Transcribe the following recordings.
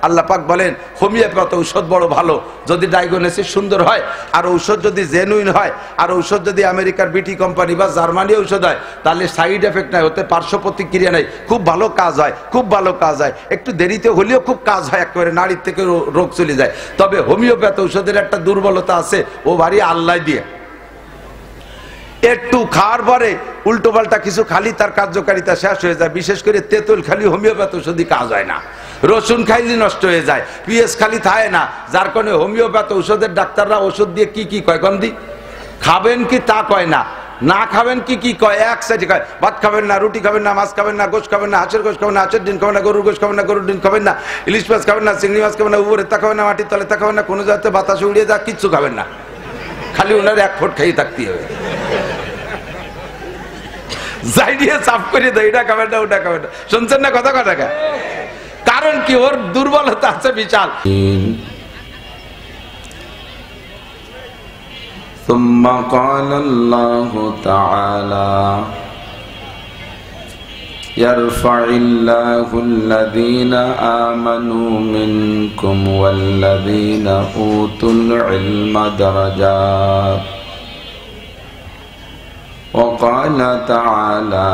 আল্লাহ পাক বলেন হোমিওপ্যাথ ঔষধ বড় ভালো যদি ডায়াগনোসিস সুন্দর হয়, আর ঔষধ যদি জেনুইন হয়, আর ঔষধ যদি আমেরিকার বিটি কোম্পানি বা জার্মানি ঔষধ হয়, তাহলে সাইড এফেক্ট নাই, ওতে পার্শ্ব প্রতিক্রিয়া নাই, খুব ভালো কাজ হয়, খুব ভালো কাজ হয়, একটু দেরিতে হলেও খুব কাজ হয়, একেবারে নাড়ির থেকে রোগ চলে যায়। তবে হোমিওপ্যাথ ঔষধের একটা দুর্বলতা আছে, ও ভারী আল্লাহ দিয়ে, একটু খাওয়ার পরে উল্টো পাল্টা কিছু খালি তার কার্যকারিতা শেষ হয়ে যায়। বিশেষ করে তেঁতুল খালি হোমিওপ্যাথ ঔষধি কাজ হয় না, রসুন খাইলে নষ্ট হয়ে যায়, পিঁয়াজ খালি থাকে না, যার কারণে হোমিওপ্যাথ ঔষধের ডাক্তাররা ওষুধ দিয়ে কি কি কয় গন্ধি খাবেন কি তা কয় না, না খাবেন কি কি কয়, এক সাইডে কয় ভাত খাবেন না, রুটি খাবেন না, মাছ খাবেন না, গোশ খাবেন না, হাঁসের গোশ খাবেন না, হাঁসের ডিম খাবেন না, গরুর গোশ খাবেন না, গরুর ডিম খাবেন না, ইলিশ মাছ খাবেন না, চিংড়ি মাছ খাবেন না, উপরে তা খাবেন না, মাটির তলে তা খাবেন না, কোনো জায়গাতে বাতাসে উড়িয়ে যা কিচ্ছু খাবেন না, খালি ওনার এক ফুট খেয়ে থাকতে হবে, যাই দিয়ে চাপ করে দেয় এটা খাবেন না ওটা খাবেন না। শুনছেন না কথা কথা? কারণ কি, ওর দুর্বলতা আছে বিশাল। ثم قال الله تعالى يرفع الله الذين آمنوا منكم والذين أوتوا العلم درجات وقال تعالى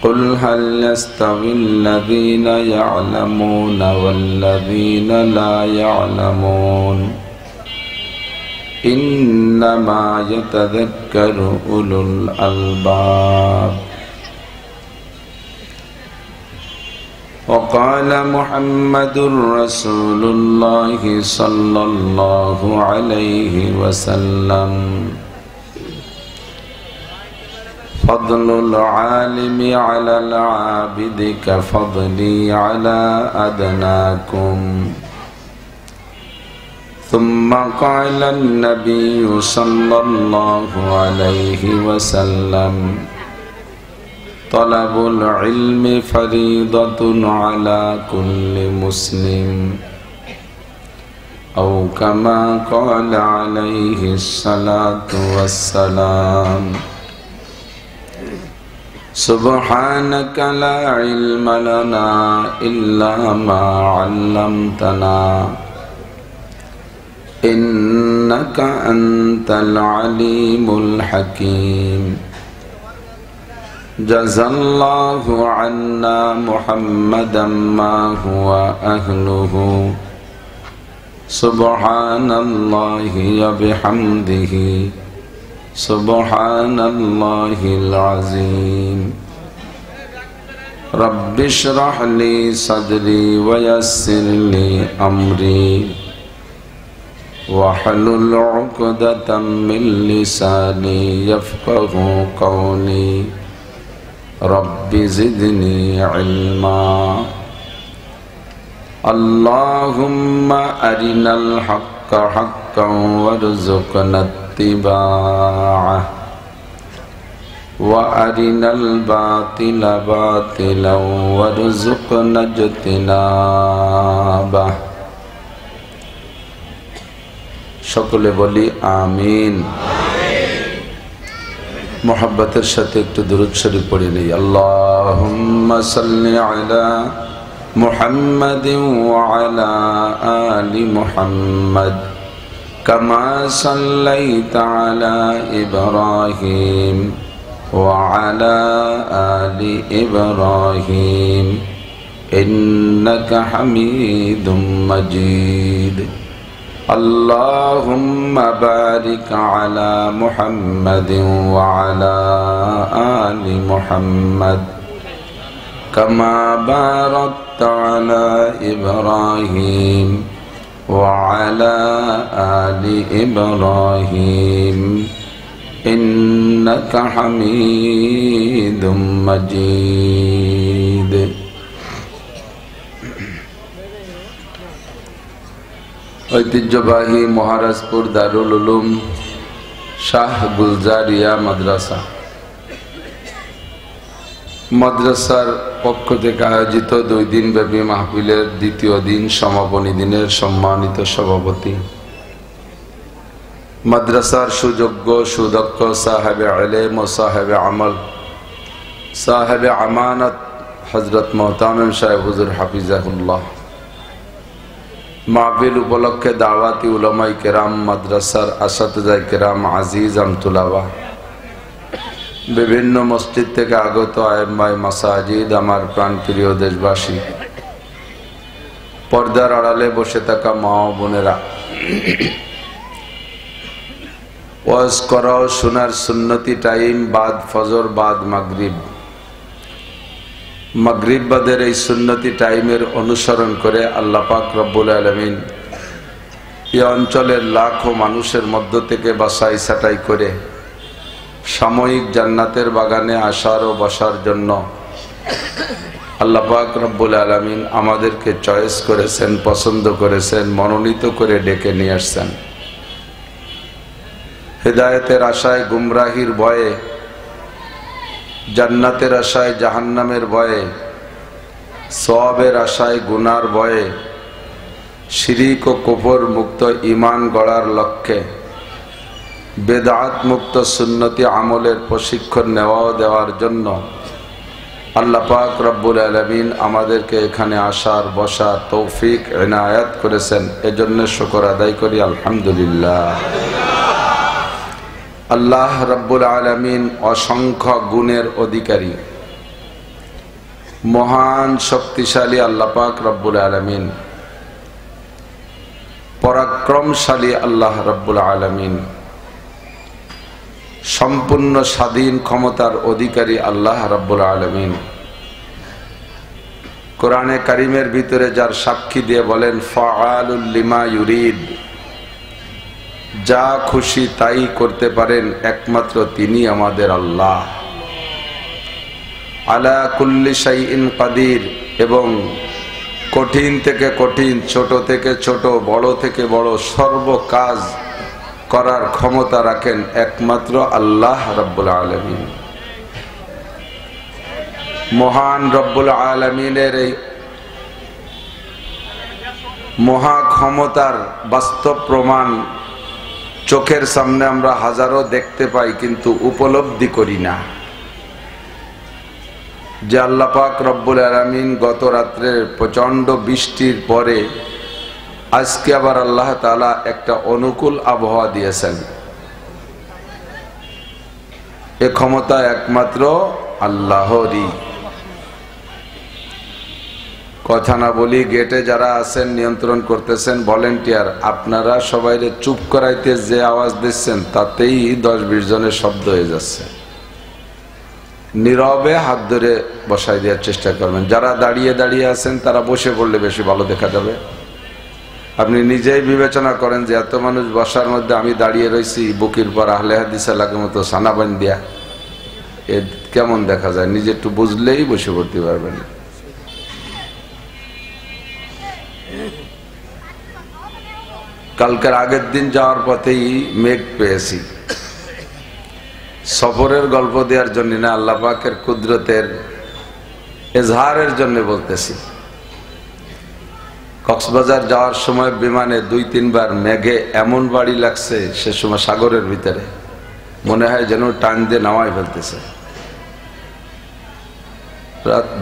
قل هل يستوي الذين يعلمون والذين لا يعلمون إنما يتذكر أولو الألباب وقال محمد رسول الله صلى الله عليه وسلم فضل العالم على العابد كفضلي على أدناكم ثم قال النبي صلى الله عليه وسلم طلب العلم فريضة على كل مسلم أو كما قال عليه الصلاة والسلام سبحانك لا علم لنا إلا ما علمتنا إنك أنت العليم الحكيم جزى الله عنا محمدا ما هو أهله سبحان الله وبحمده سبحان الله العظيم رب اشرح لي صدري ويسر لي أمري واحلل عقدة من لساني يفقه قولي رب زدني علما اللهم أرنا الحق حقا وارزقنا اتباعه وأرنا الباطل باطلا وارزقنا اجتنابه সকলে বলি আমিন। মোহাব্বতের সাথে একটু দুরূদ শরীফ পড়ে নেই। আল্লাহুম্মা সাল্লি আলা মুহাম্মাদিন ওয়া আলা আলি মুহাম্মাদ কামা সাল্লাইতা আলা ইব্রাহিম ওয়া আলা আলি ইব্রাহিম ইন্নাকা হামিদুম মাজিদ اللهم بارك على محمد وعلى آل محمد كما باركت على إبراهيم وعلى آل إبراهيم إنك حميد مجيد ঐতিহ্যবাহী মহারাজপুর দারুল উলুম শাহ গুলজারিয়া মাদ্রাসা মাদ্রাসার পক্ষ থেকে আয়োজিত 2 দিন ব্যাপী মাহফিলের দ্বিতীয় দিন সমাপনী দিনের সম্মানিত সভাপতি মাদ্রাসার সুযোগ্য সুদক্ষ সাহেবে ইলম ও সাহেবে আমল সাহেবে আমানত হযরত মুহতামিম সাহেব হুজুর হাফিজাহুল্লাহ মাহফিল উপলক্ষে দাওয়াতি উলামায়ে কেরাম, মাদ্রাসার আসাতিজায়ে কেরাম, আজিজ আমতুলাবা, বিভিন্ন মসজিদ থেকে আগত আয়েম্মায়ে মাসাজিদ, আমার প্রাণপ্রিয় দেশবাসী, পর্দার আড়ালে বসে থাকা মা ও বোনেরা, ওয়াজ করা ও শোনার সুন্নতি টাইম বাদ ফজর বাদ মাগরিব, মাগরিব বাদের এই সুন্নতি টাইমের অনুসরণ করে আল্লাহ পাক রব্বুল আলামিন এই অঞ্চলের লাখো মানুষের মধ্য থেকে বাছাই ছাঁটাই করে সাময়িক জান্নাতের বাগানে আসার ও বসার জন্য আল্লাহ পাক রব্বুল আলামিন আমাদেরকে চয়েস করেছেন, পছন্দ করেছেন, মনোনীত করে ডেকে নিয়ে আসছেন। হেদায়েতের আশায় গুমরাহির ভয়ে, জান্নাতের আশায় জাহান্নামের ভয়ে, সওয়াবের আশায় গুনার ভয়ে, শিরিক ও কুফর মুক্ত ঈমান গড়ার লক্ষ্যে বেদাত মুক্ত সুন্নতি আমলের প্রশিক্ষণ নেওয়া ও দেওয়ার জন্য আল্লাহ পাক রব্বুল আলামিন আমাদেরকে এখানে আসার বসার তৌফিক ইনায়াত করেছেন। এজন্য শুকর আদায় করি আলহামদুলিল্লাহ। আল্লাহ রব্বুল আলামিন অসংখ্য গুণের অধিকারী, মহান শক্তিশালী আল্লাহ পাক রব্বুল আলামিন, পরাক্রমশালী আল্লাহ রব্বুল আলামিন, সম্পূর্ণ স্বাধীন ক্ষমতার অধিকারী আল্লাহ রব্বুল আলামিন কোরআনে কারিমের ভিতরে যার সাক্ষী দিয়ে বলেন ফাআলুল লিমা ইউরিদ, যা খুশি তাই করতে পারেন একমাত্র তিনি আমাদের আল্লাহ। আলা কুল্লি শাইইন কাদির, এবং কঠিন থেকে কঠিন, ছোট থেকে ছোট, বড় থেকে বড় সর্ব কাজ করার ক্ষমতা রাখেন একমাত্র আল্লাহ রব্বুল আলামিন। মহান রব্বুল আলামিনের এই মহা ক্ষমতার বাস্তব প্রমাণ চোখের সামনে আমরা হাজারো দেখতে পাই, কিন্তু উপলব্ধি করি না যে আল্লাহ পাক রব্বুল আলামিন গত রাত্রের প্রচন্ড বৃষ্টির পরে আজকে আবার আল্লাহ তাআলা একটা অনুকূল আবহাওয়া দিয়েছেন। এ ক্ষমতা একমাত্র আল্লাহরই। কথা না বলি, গেটে যারা আছেন নিয়ন্ত্রণ করতেছেন ভলেন্টিয়ার, আপনারা সবাইরে চুপ করাইতে যে আওয়াজ দিচ্ছেন তাতেই 10-20 জনের শব্দ হয়ে যাচ্ছে। নীরবে হাত ধরে বসাই দেওয়ার চেষ্টা করবেন। যারা দাঁড়িয়ে দাঁড়িয়ে আছেন তারা বসে পড়লে বেশি ভালো দেখা যাবে। আপনি নিজেই বিবেচনা করেন যে এত মানুষ বসার মধ্যে আমি দাঁড়িয়ে রয়েছি বুকির পর আহলে হাদিস এলাকার মতো সানাবান দিয়া, এ কেমন দেখা যায়? নিজে একটু বুঝলেই বসে পড়তে পারবেন। কালকের আগের দিন যাওয়ার পথেই মেঘ পেয়েছি। সফরের গল্প দেওয়ার জন্য না, আল্লাহ পাকের কুদরতের এজহারের জন্য বলতেছি। কক্সবাজার যাওয়ার সময় বিমানে 2-3 বার মেঘে এমন বাড়ি লাগছে, সে সময় সাগরের ভিতরে মনে হয় যেন টান দিয়ে নামাই ফেলতেছে।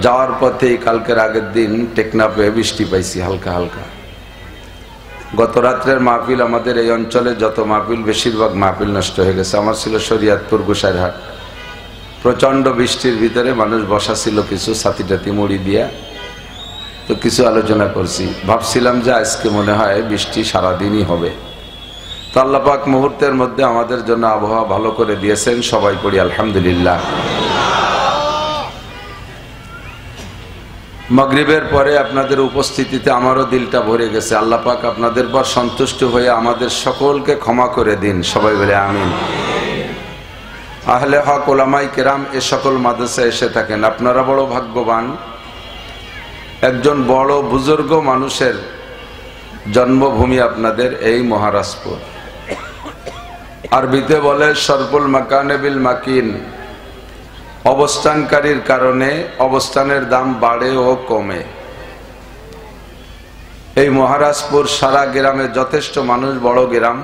যাওয়ার পথেই কালকের আগের দিন টেকনাফে বৃষ্টি পাইছি হালকা হালকা। গত রাত্রের মাহফিল, আমাদের এই অঞ্চলে যত মাহফিল বেশিরভাগ মাহফিল নষ্ট হয়ে গেছে। আমার ছিল শরীয়তপুর গোসাইরহাট। প্রচন্ড বৃষ্টির ভিতরে মানুষ বসা ছিল কিছু ছাতি টাতি মুড়ি দিয়া, তো কিছু আলোচনা করছি। ভাবছিলাম যে আজকে মনে হয় বৃষ্টি সারাদিনই হবে। তো আল্লাহ পাক মুহূর্তের মধ্যে আমাদের জন্য আবহাওয়া ভালো করে দিয়েছেন। সবাই পড়ি আলহামদুলিল্লাহ। মাগরিবের পরে আপনাদের উপস্থিতিতে আমারও দিলটা ভরে গেছে। আল্লাহ পাক আপনাদের পর সন্তুষ্ট হয়ে আমাদের সকলকে ক্ষমা করে দিন। সবাই বলে আমিন। আহলে হক ওলামায়ে কেরাম এ সকল মাদ্রাসায় এসে থাকেন, আপনারা বড় ভাগ্যবান। একজন বড় বুজুর্গ মানুষের জন্মভূমি আপনাদের এই মহারাজপুর। আরবিতে বলে শরফুল মাকানে বিল মাকিন, অবস্থানকারীর কারণে অবস্থানের দাম বাড়ে ও কমে। এই মহারাজপুর সারা গ্রামে যথেষ্ট মানুষ, বড় গ্রাম।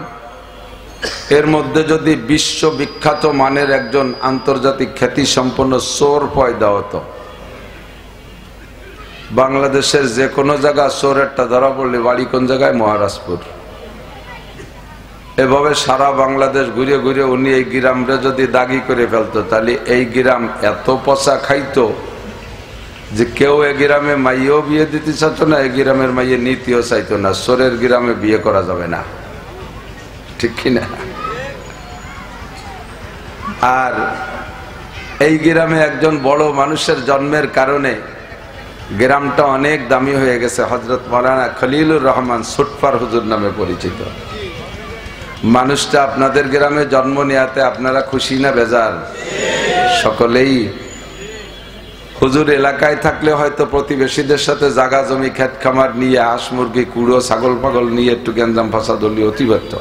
এর মধ্যে যদি বিশ্ববিখ্যাত মানের একজন আন্তর্জাতিক খ্যাতি সম্পন্ন চোর পয়দা হতো, বাংলাদেশের যে কোনো জায়গা চোরেরটা ধরা পড়লে বাড়ি কোন জায়গায়? মহারাজপুর। এভাবে সারা বাংলাদেশ ঘুরে ঘুরে উনি এই গ্রামটা যদি দাগি করে ফেলতো, তাহলে এই গ্রাম এত পচা খাইতো যে কেউ এ গ্রামে মাইয়েও বিয়ে দিতে চাইত না, এই গ্রামের মাইয়ে নীতিও চাইতো না। চোরের গ্রামে বিয়ে করা যাবে না, ঠিক কিনা? আর এই গ্রামে একজন বড় মানুষের জন্মের কারণে গ্রামটা অনেক দামি হয়ে গেছে। হযরত মাওলানা খলিলুর রহমান সুটফার হুজুর নামে পরিচিত মানুষটা। আপনাদের গ্রামে জন্ম নেয়াতে আপনারা খুশি না বেজার? সকলেই। হুজুর এলাকায় থাকলে হয়তো প্রতিবেশীদের সাথে জাগা জমি ক্ষেত খামার নিয়ে হাঁস মুরগি কুড়ো ছাগল পাগল নিয়ে একটু গ্যাঞ্জাম ফাসাদ হলে অতিবাহিত,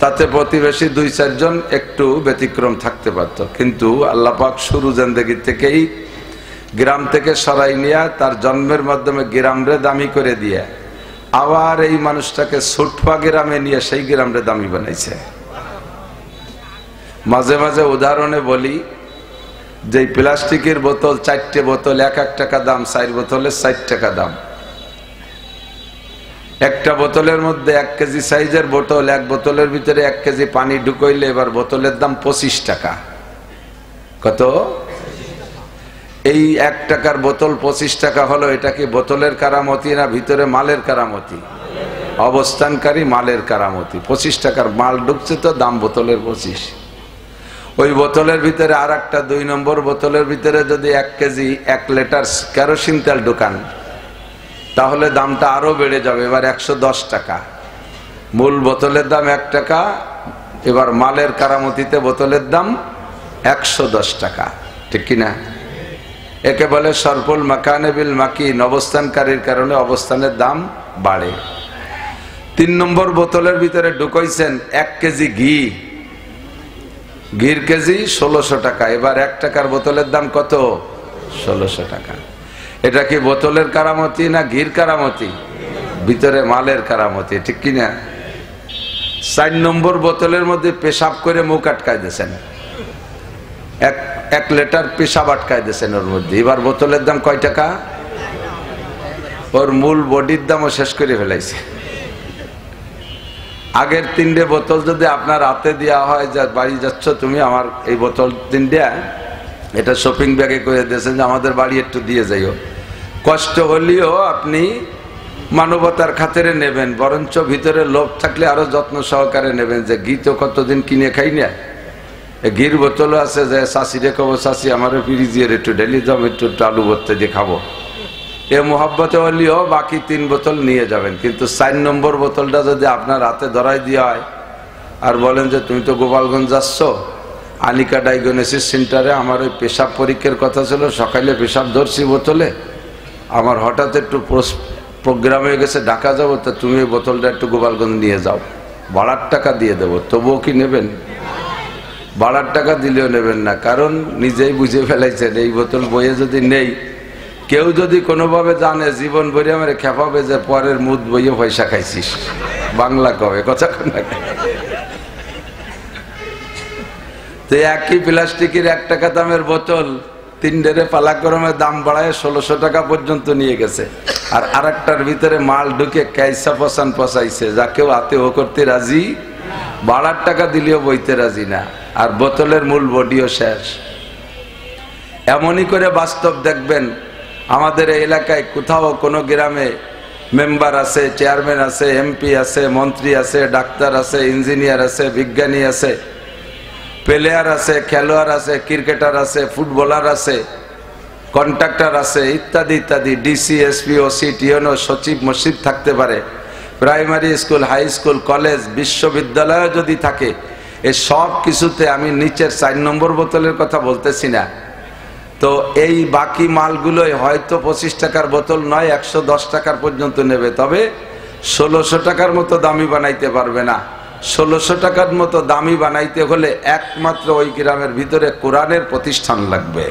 তাতে প্রতিবেশী 2-4 জন একটু ব্যতিক্রম থাকতে পারত। কিন্তু আল্লাহ পাক শুরু জিন্দেগি থেকেই গ্রাম থেকে সরাই নিয়ে তার জন্মের মাধ্যমে গ্রামরে দামি করে দিয়ে আবার এই মানুষটাকে সুটফা গ্রামে নিয়ে সেই গ্রামরে দামি বানাইছে। মাঝে মাঝে উদাহরণে বলি যে প্লাস্টিকের বোতল 4টে বোতল 1 টাকা দাম, 4 বোতলে 4 টাকা দাম। একটা বোতলের মধ্যে 1 কেজি সাইজের বোতল, 1 বোতলের ভিতরে 1 কেজি পানি ঢুকাইলে এবার বোতলের দাম 25 টাকা। কত? এই 1 টাকার বোতল 25 টাকা হলো। এটা কি বোতলের কারামতি না ভিতরে মালের কারামতি? অবস্থানকারী মালের কারামতি। 25 টাকার মাল ঢুকছে তো দাম বোতলের 25। ওই বোতলের ভিতরে আর একটা 2 নম্বর বোতলের ভিতরে যদি 1 কেজি 1 লিটার কেরোসিন তেল ঢুকান তাহলে দামটা আরো বেড়ে যাবে, এবার 110 টাকা। মূল বোতলের দাম 1 টাকা, এবার মালের কারামতিতে বোতলের দাম 110 টাকা, ঠিক কিনা? একে বলে সরফুল মাকানে বিল মাকিন, অবস্থানকারীর কারণে অবস্থানের দাম বাড়ে। 3 নম্বর বোতলের ভিতরে ঢুকাইছেন 1 কেজি ঘি, ঘির কেজি 1600 টাকা, এবার 1 টাকার বোতলের দাম কত? 1600 টাকা। এটা কি বোতলের কারামতি না ঘির কারামতি? ভিতরে মালের কারামতি, ঠিক কিনা? 4 নম্বর বোতলের মধ্যে পেশাব করে মুখ আটকায় দিয়েছেন, 1 লিটার পেশাব আটকায় দিয়েছেন ওর মধ্যে, এবার বোতলের দাম কয় টাকা? ওর মূল বডির দামও শেষ করে ফেলাইছে। আগের 3টে বোতল যদি আপনার হাতে দেওয়া হয়, যা বাড়ি যাচ্ছ তুমি আমার এই বোতল 3টে, এটা শপিং ব্যাগে করে দিয়েছেন যে আমাদের বাড়ি একটু দিয়ে যাইও, কষ্ট হলেও আপনি মানবতার খাতিরে নেবেন, বরঞ্চ ভিতরে লোভ থাকলে আরো যত্ন সহকারে নেবেন। যে ঘি তো কতদিন কিনে খাই না, ঘির বোতলও আছে যে শাশি রে কব শাশি আমার ফ্রিজিয়ার একটু ঢেলি দাম, একটু আলু ভর্তে দিয়ে খাবো, এ মোহাব্বতে হলেও বাকি 3 বোতল নিয়ে যাবেন। কিন্তু 4 নম্বর বোতলটা যদি আপনার হাতে ধরাই দেওয়া হয় আর বলেন যে তুমি তো গোপালগঞ্জ যাচ্ছ, আনিকা ডায়াগনোসিস সেন্টারে আমার ওই পেশাব পরীক্ষার কথা ছিল, সকালে পেশাব ধরছি বোতলে, আমার হঠাৎ একটু প্রোগ্রাম হয়ে গেছে ঢাকা যাবো, তা তুমি ওই বোতলটা একটু গোপালগঞ্জ নিয়ে যাও, ভাড়ার টাকা দিয়ে দেবো, তবুও কি নেবেন? ভাড়ার টাকা দিলেও নেবেন না, কারণ নিজেই বুঝে ফেলাইছেন এই বোতল বইয়ে যদি নেই, কেউ যদি কোনোভাবে জানে জীবন ভরে আমার খেপাবে যে পরের মুদ বইয়ে পয়সা খাইছিস, বাংলা কবে কথা না। তো একই প্লাস্টিকের 1 টাকা দামের বোতল 3 পালাক্রমে দাম বাড়ায় 1600 টাকা পর্যন্ত নিয়ে গেছে। আর আরেকটার ভিতরে মাল ঢুকে কাইসা পছান পচাইছে, যা কেউ হাতে ও করতে রাজি, ভাড়ার টাকা দিলেও বইতে রাজি না, আর বোতলের মূল বডিও শেষ। এমনই করে বাস্তব দেখবেন আমাদের এই এলাকায় কোথাও কোনো গ্রামে মেম্বার আছে, চেয়ারম্যান আছে, এমপি আছে, মন্ত্রী আছে, ডাক্তার আছে, ইঞ্জিনিয়ার আছে, বিজ্ঞানী আছে, প্লেয়ার আছে, খেলোয়াড় আছে, ক্রিকেটার আছে, ফুটবলার আছে, কন্ট্রাক্টর আছে, ইত্যাদি ইত্যাদি, ডিসি, এসপি, ওসি, টিএনও, সচিব, মসজিদ থাকতে পারে, primary school, high school, college, বিশ্ববিদ্যালয় যদি থাকে, এই সব কিছুতে আমি নিচের 4 নম্বর বোতলের কথা বলতেছি না। তো এই বাকি মালগুলোই হয়তো 25 টাকার বোতল নয়, 110 টাকার পর্যন্ত নেবে, তবে 1600 টাকার মতো দামি বানাইতে পারবে না। 1600 টাকার মতো দামি বানাইতে হলে একমাত্র ওই গ্রামের ভিতরে কোরআনের প্রতিষ্ঠান লাগবে,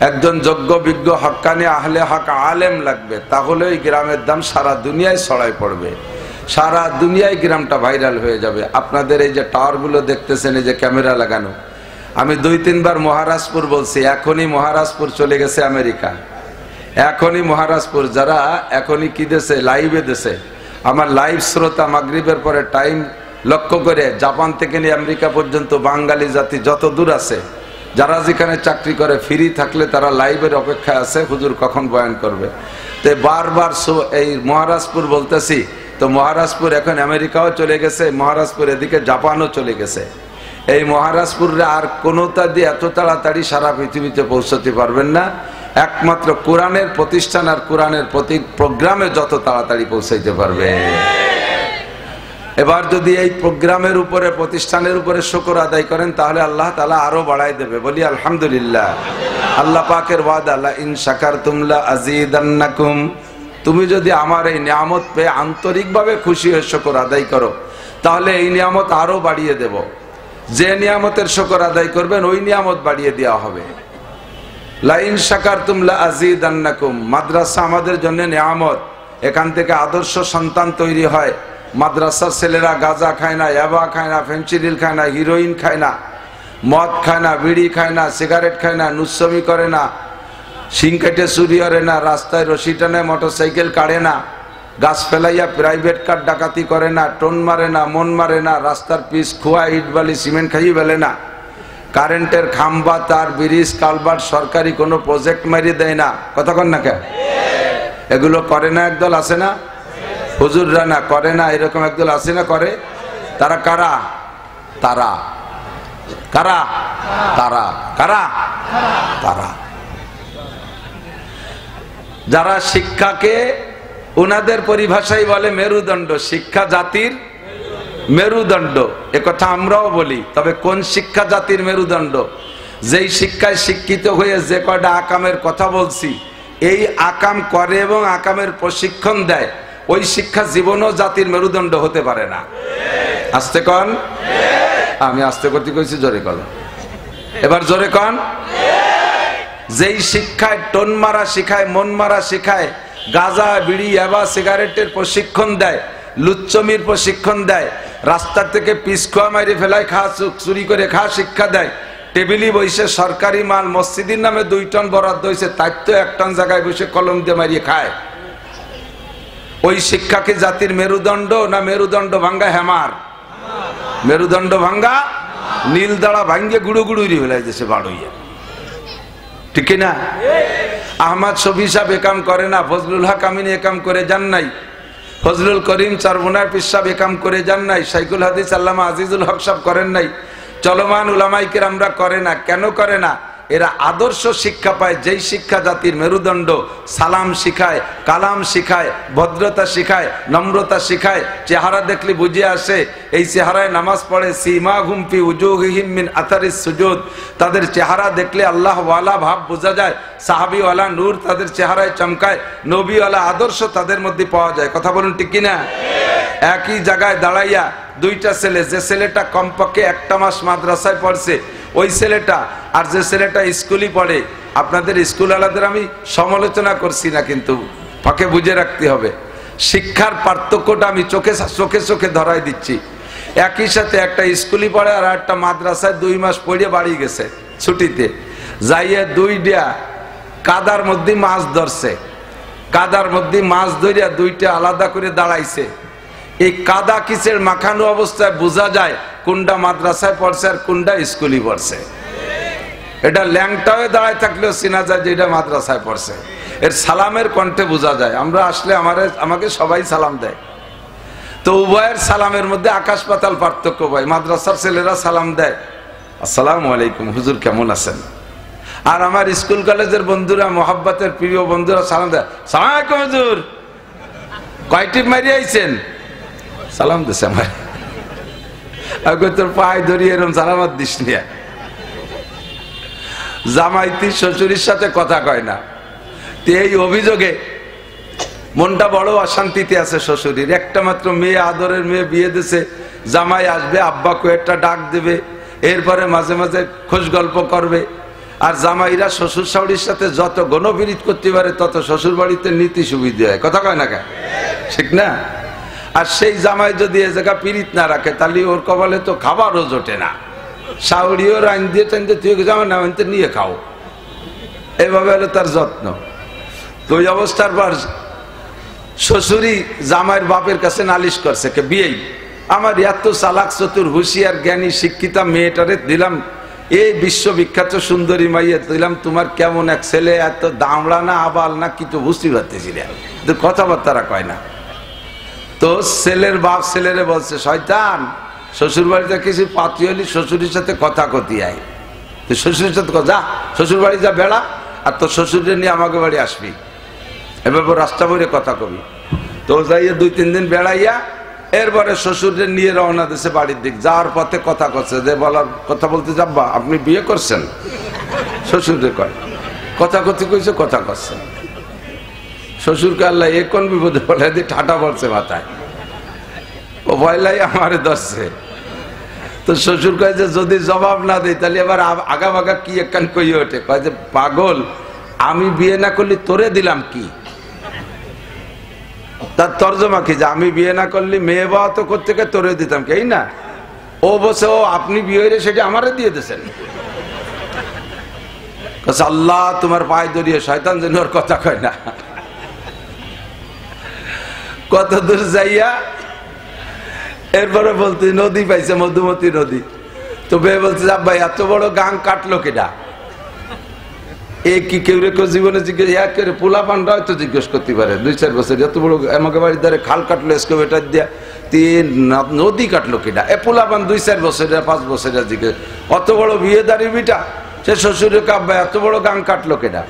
একজন যোগ্য বিজ্ঞ হক্কানি আহলে হক আলেম লাগবে, তাহলে ওই গ্রামের দাম সারা দুনিয়ায় ছড়াই পড়বে, সারা দুনিয়ায় গ্রামটা ভাইরাল হয়ে যাবে। আপনাদের এই যে টাওয়ারগুলো দেখতেছেন, এই যে ক্যামেরা লাগানো, আমি 2-3 বার মহারাজপুর বলছি, এখনই মহারাজপুর চলে গেছে আমেরিকা। এখনই মহারাজপুর যারা এখনই কি দেশে লাইভে দেশে আমার লাইভ শ্রোতা মাগরিবের পরে টাইম লক্ষ্য করে জাপান থেকে নিয়ে আমেরিকা পর্যন্ত বাঙালি জাতি যত দূর আছে যারা যেখানে চাকরি করে ফ্রি থাকলে তারা লাইভের অপেক্ষায় আছে হুজুর কখন বয়ান করবে। তো বারবার এই মহারাজপুর বলতেছি, তো মহারাজপুর এখন আমেরিকাও চলে গেছে, মহারাজপুর এদিকে জাপানও চলে গেছে। এই মহারাজপুরে আর কোনোটা দিয়ে এত তাড়াতাড়ি সারা পৃথিবীতে পৌঁছতে পারবেন না, একমাত্র কোরআনের প্রতিষ্ঠান আর কোরআনের প্রতি প্রোগ্রামে যত তাড়াতাড়ি পৌঁছাইতে পারবে। এবার যদি এই প্রোগ্রামের উপরে প্রতিষ্ঠানের উপরে শুকর আদায় করেন তাহলে আল্লাহ তাআলা আরো বাড়াই দেবে। বলি আলহামদুলিল্লাহ। আল্লাহ পাকের ওয়াদা লা ইন শাকারতুম লা আযীদান্নাকুম, তুমি যদি আমার এই নিয়ামত পেয়ে আন্তরিকভাবে খুশি হয়ে শুকর আদায় করো তাহলে এই নিয়ামত আরো বাড়িয়ে দেব। যে নিয়ামতের শুকর আদায় করবেন ওই নিয়ামত বাড়িয়ে দেওয়া হবে। লা ইন শাকারতুম লা আযীদান্নাকুম, মাদ্রাসা আমাদের জন্য নিয়ামত। এখান থেকে আদর্শ সন্তান তৈরি হয়। মাদ্রাসার ছেলেরা গাঁজা খায় না, ইয়াবা খায় না, ফেন্সিডিল খায় না, হিরোইন খায় না, মদ খায় না, বিড়ি খায় না, সিগারেট খায় না, নুচ্ছমি করে না, শিং কেটে চুরি করে না, রাস্তায় রশি টানে মোটরসাইকেল কাড়ে না, গাছ ফেলাইয়া প্রাইভেট কার ডাকাতি করে না, টোন মারে না, মন মারে না, রাস্তার পিচ খোয়া ইট বালি সিমেন্ট খাইয়ে ফেলে না, কারেন্টের খাম্বা তার ব্রিজ কালভার্ট সরকারি কোনো প্রজেক্ট মারিয়ে দেয় না। কতক্ষণ না কেন এগুলো করে না? একদল আছে না, হুজুররা না করে না, এরকম একদল আছে না করে। তারা কারা? তারা কারা? তারা কারা? তারা যারা শিক্ষাকে ওনাদের পরিভাষায় বলে মেরুদণ্ড। শিক্ষা জাতির মেরুদণ্ড, একথা আমরাও বলি। তবে কোন শিক্ষা জাতির মেরুদণ্ড? যেই শিক্ষায় শিক্ষিত হয়ে যে কয়টা আকামের কথা বলছি, এই আকাম করে এবং আকামের প্রশিক্ষণ দেয়, ওই শিক্ষা জীবনও জাতির মেরুদণ্ড হতে পারে না। আস্তে কন। আমি আস্তে করতে কইছি, জোরে কন। এবার জোরে কন। যেই শিক্ষায় টোন মারা শিখায়, মন মারা শিখায়, গাঁজা বিড়ি ইয়াবা সিগারেটের প্রশিক্ষণ দেয়, লুচ্চমির প্রশিক্ষণ দেয়, রাস্তা থেকে পিস খোয়া মারি ফেলায় খা, চুরি করে খা শিক্ষা দেয়, টেবিলি বসে সরকারি মাল মসজিদের নামে 2 টন বরাদ্দ হয়েছে, তাই তো 1 টন জায়গায় বসে কলম দিয়ে মারিয়ে খায়, ওই শিক্ষাকে জাতির মেরুদণ্ড না মেরুদণ্ড ভাঙ্গা হেমার? মেরুদণ্ড ভাঙ্গা, নীল দাঁড়া ভাঙ্গে গুড়ো গুড়ুরি ফেলাই দিয়েছে বাড়ইয়া, ঠিক না? আহমদ শফি সাহেব একাম করে না, ফজলুল হক আমিনী একাম করে যান নাই, ফজলুল করিম চারবোনার পীর সাহেব একাম করে যান নাই, শাইখুল হাদিস আল্লামা আজিজুল হক সাহেব করেন নাই, চলমান উলামায়ে কেরামরা করে না। কেন করে না? এরা আদর্শ শিক্ষা পায়, যেই শিক্ষা জাতির মেরুদণ্ড। সালাম শিখায়, কালাম শিখায়, ভদ্রতা শিখায়, নম্রতা শিখায়, চেহারা দেখলে বুঝে আসে এই চেহারায় নামাজ পড়ে। সীমাহুম ফি উজুহিহিম মিন আথারিস সুজুদ, তাদের চেহারা দেখলে আল্লাহ ওয়ালা ভাব বোঝা যায়, সাহাবী ওয়ালা নূর তাদের চেহারায় চমকায়, নবী ওয়ালা আদর্শ তাদের মধ্যে পাওয়া যায়। কথা বলুন ঠিক কিনা? একই জায়গায় দাঁড়াইয়া 2টা ছেলে, যে ছেলেটা কমপক্ষে 1টা মাস মাদ্রাসায় পড়ছে ওই ছেলেটা, আর যে ছেলেটা স্কুলে পড়ে, আপনাদের স্কুল আলাদের আমি সমালোচনা করছি না, কিন্তু ফাঁকে বুঝে রাখতে হবে শিক্ষার পার্থক্যটা আমি চোখে চোখে চোখে ধরাই দিচ্ছি। একই সাথে একটা স্কুলে পড়ে আর একটা মাদ্রাসায় 2 মাস পড়ে বাড়ি গেছে ছুটিতে, যাইয়ে 2টা কাদার মধ্যে মাছ ধরছে, কাদার মধ্যে মাছ ধরিয়া 2টা আলাদা করে দাঁড়াইছে। এই কাদা কিসের মাখানো অবস্থায় বোঝা যায় কোনটা মাদ্রাসায় পড়ছে আর কোনটা স্কুলে পড়ছে। এটা ল্যাংটা হয়ে দাঁড়ায় থাকলেও চেনা যায় যে এটা মাদ্রাসায় পড়ছে, এর সালামের কণ্ঠে বোঝা যায়। আমরা আসলে আমাকে সবাই সালাম দেয়, তো উভয়ের সালামের মধ্যে আকাশ পাতাল পার্থক্য ভাই। মাদ্রাসার ছেলেরা সালাম দেয়, আসসালামু আলাইকুম হুজুর কেমন আছেন, আর আমার স্কুল কলেজের বন্ধুরা, মোহাব্বতের প্রিয় বন্ধুরা সালাম দেয়, সালাম আলাইকুম হুজুর, কয়টি মারি আইছেন, সালাম দিছে আমার, তোর পায়ে ধরিয়ে এরকম সালামত দিস নিয়ে। জামাইতি শ্বশুরের সাথে কথা কয় না, এই অভিযোগে মনটা বড় অশান্তিতে আছে শ্বশুরের। একটা মাত্র মেয়ে, আদরের মেয়ে, বিয়ে দিছে, জামাই আসবে, আব্বা কয়েকটা ডাক দেবে, এরপরে মাঝে মাঝে খোঁজ গল্প করবে। আর জামাইরা শ্বশুর শাশুড়ির সাথে যত গণবিরোধ করতে পারে তত শ্বশুর বাড়িতে নীতি সুবিধা হয়। কথা কয় না কেন? ঠিক না? আর সেই জামাই যদি এ জায়গা পিরিত না রাখে তাহলে ওর কপালে তো খাবারও জোটে না। শাশুড়িও রান দিয়ে টান দিয়ে তুই জামা না নিয়ে খাও, এভাবে হলো তার যত্ন। তো ওই অবস্থার পর শ্বশুরি জামাইয়ের বাপের কাছে নালিশ করছে কে বিয়েই আমার এত চালাক চতুর হুঁশিয়ার জ্ঞানী শিক্ষিতা মেয়েটারে দিলাম, এই বিশ্ববিখ্যাত সুন্দরী মাইয়া দিলাম, তোমার কেমন এক ছেলে, এত দামড়া না আবাল না কিছু বুঝতে পারতেছি না, কথাবার্তারা কয় না। তো ছেলের বাপ ছেলেরে বলছে শয়তান, শ্বশুর বাড়িতে কিছু পাতি হলি শ্বশুরের সাথে কথা কতি আয়, তো শ্বশুরের সাথে যা শ্বশুর বাড়ি যা বেড়া, আর তোর শ্বশুরে নিয়ে আমাকে বাড়ি আসবি, এবার রাস্তা বইরে কথা কবি। তো যাইয়া 2-3 দিন বেড়াইয়া এরপরে শ্বশুরে নিয়ে রওনা দিছে বাড়ির দিক। যাওয়ার পথে কথা করছে যে বলার কথা বলতে যাব্বা আপনি বিয়ে করছেন, শ্বশুরে কয় কথা কথি কইছে, কথা করছে। শ্বশুরকে আল্লাহ এ কোন বিপদে বলে দিয়ে ঠাটা বলছে মাথায়, ও ভয়লাই আমারে ধরছে। তো শ্বশুর কয় যে যদি জবাব না দেয় তাহলে এবার আগা বাগা কি একখান কই ওঠে, কয় যে পাগল, আমি বিয়ে না করলে তোরে দিলাম কি? তার তর্জমা কি যে আমি বিয়ে না করলে মেয়ে বাবা তো করতে তোরে দিতাম কি, এই না? ও বসে ও আপনি বিয়ে হইলে সেটা আমারে দিয়ে দিয়েছেন। আল্লাহ তোমার পায়ে ধরিয়ে শয়তান যেন ওর কথা কয় না। কত দূর যাইয়া এরপরে বলতে নদী পাইছে, মধুমতি নদী। তো বে বলছে ভাই এত বড় গাং কাটলো কেডা? এ কি কেউ কেউ জীবনে জিজ্ঞেস করে পোলা পান্ডা হয়তো জিজ্ঞেস করতে পারে 2-4 বছর, এত বড় আমাকে বাড়ির ধারে খাল কাটলো এসকেভেটার দিয়া, নদী কাটলো কেডা? এ পোলা পান 2-4 বছর 5 বছর জিজ্ঞেস, অত বড় বিয়ে দাঁড়ি বিটা সে শ্বশুরের কাব্বা এত বড় গাং কাটলো কেডা?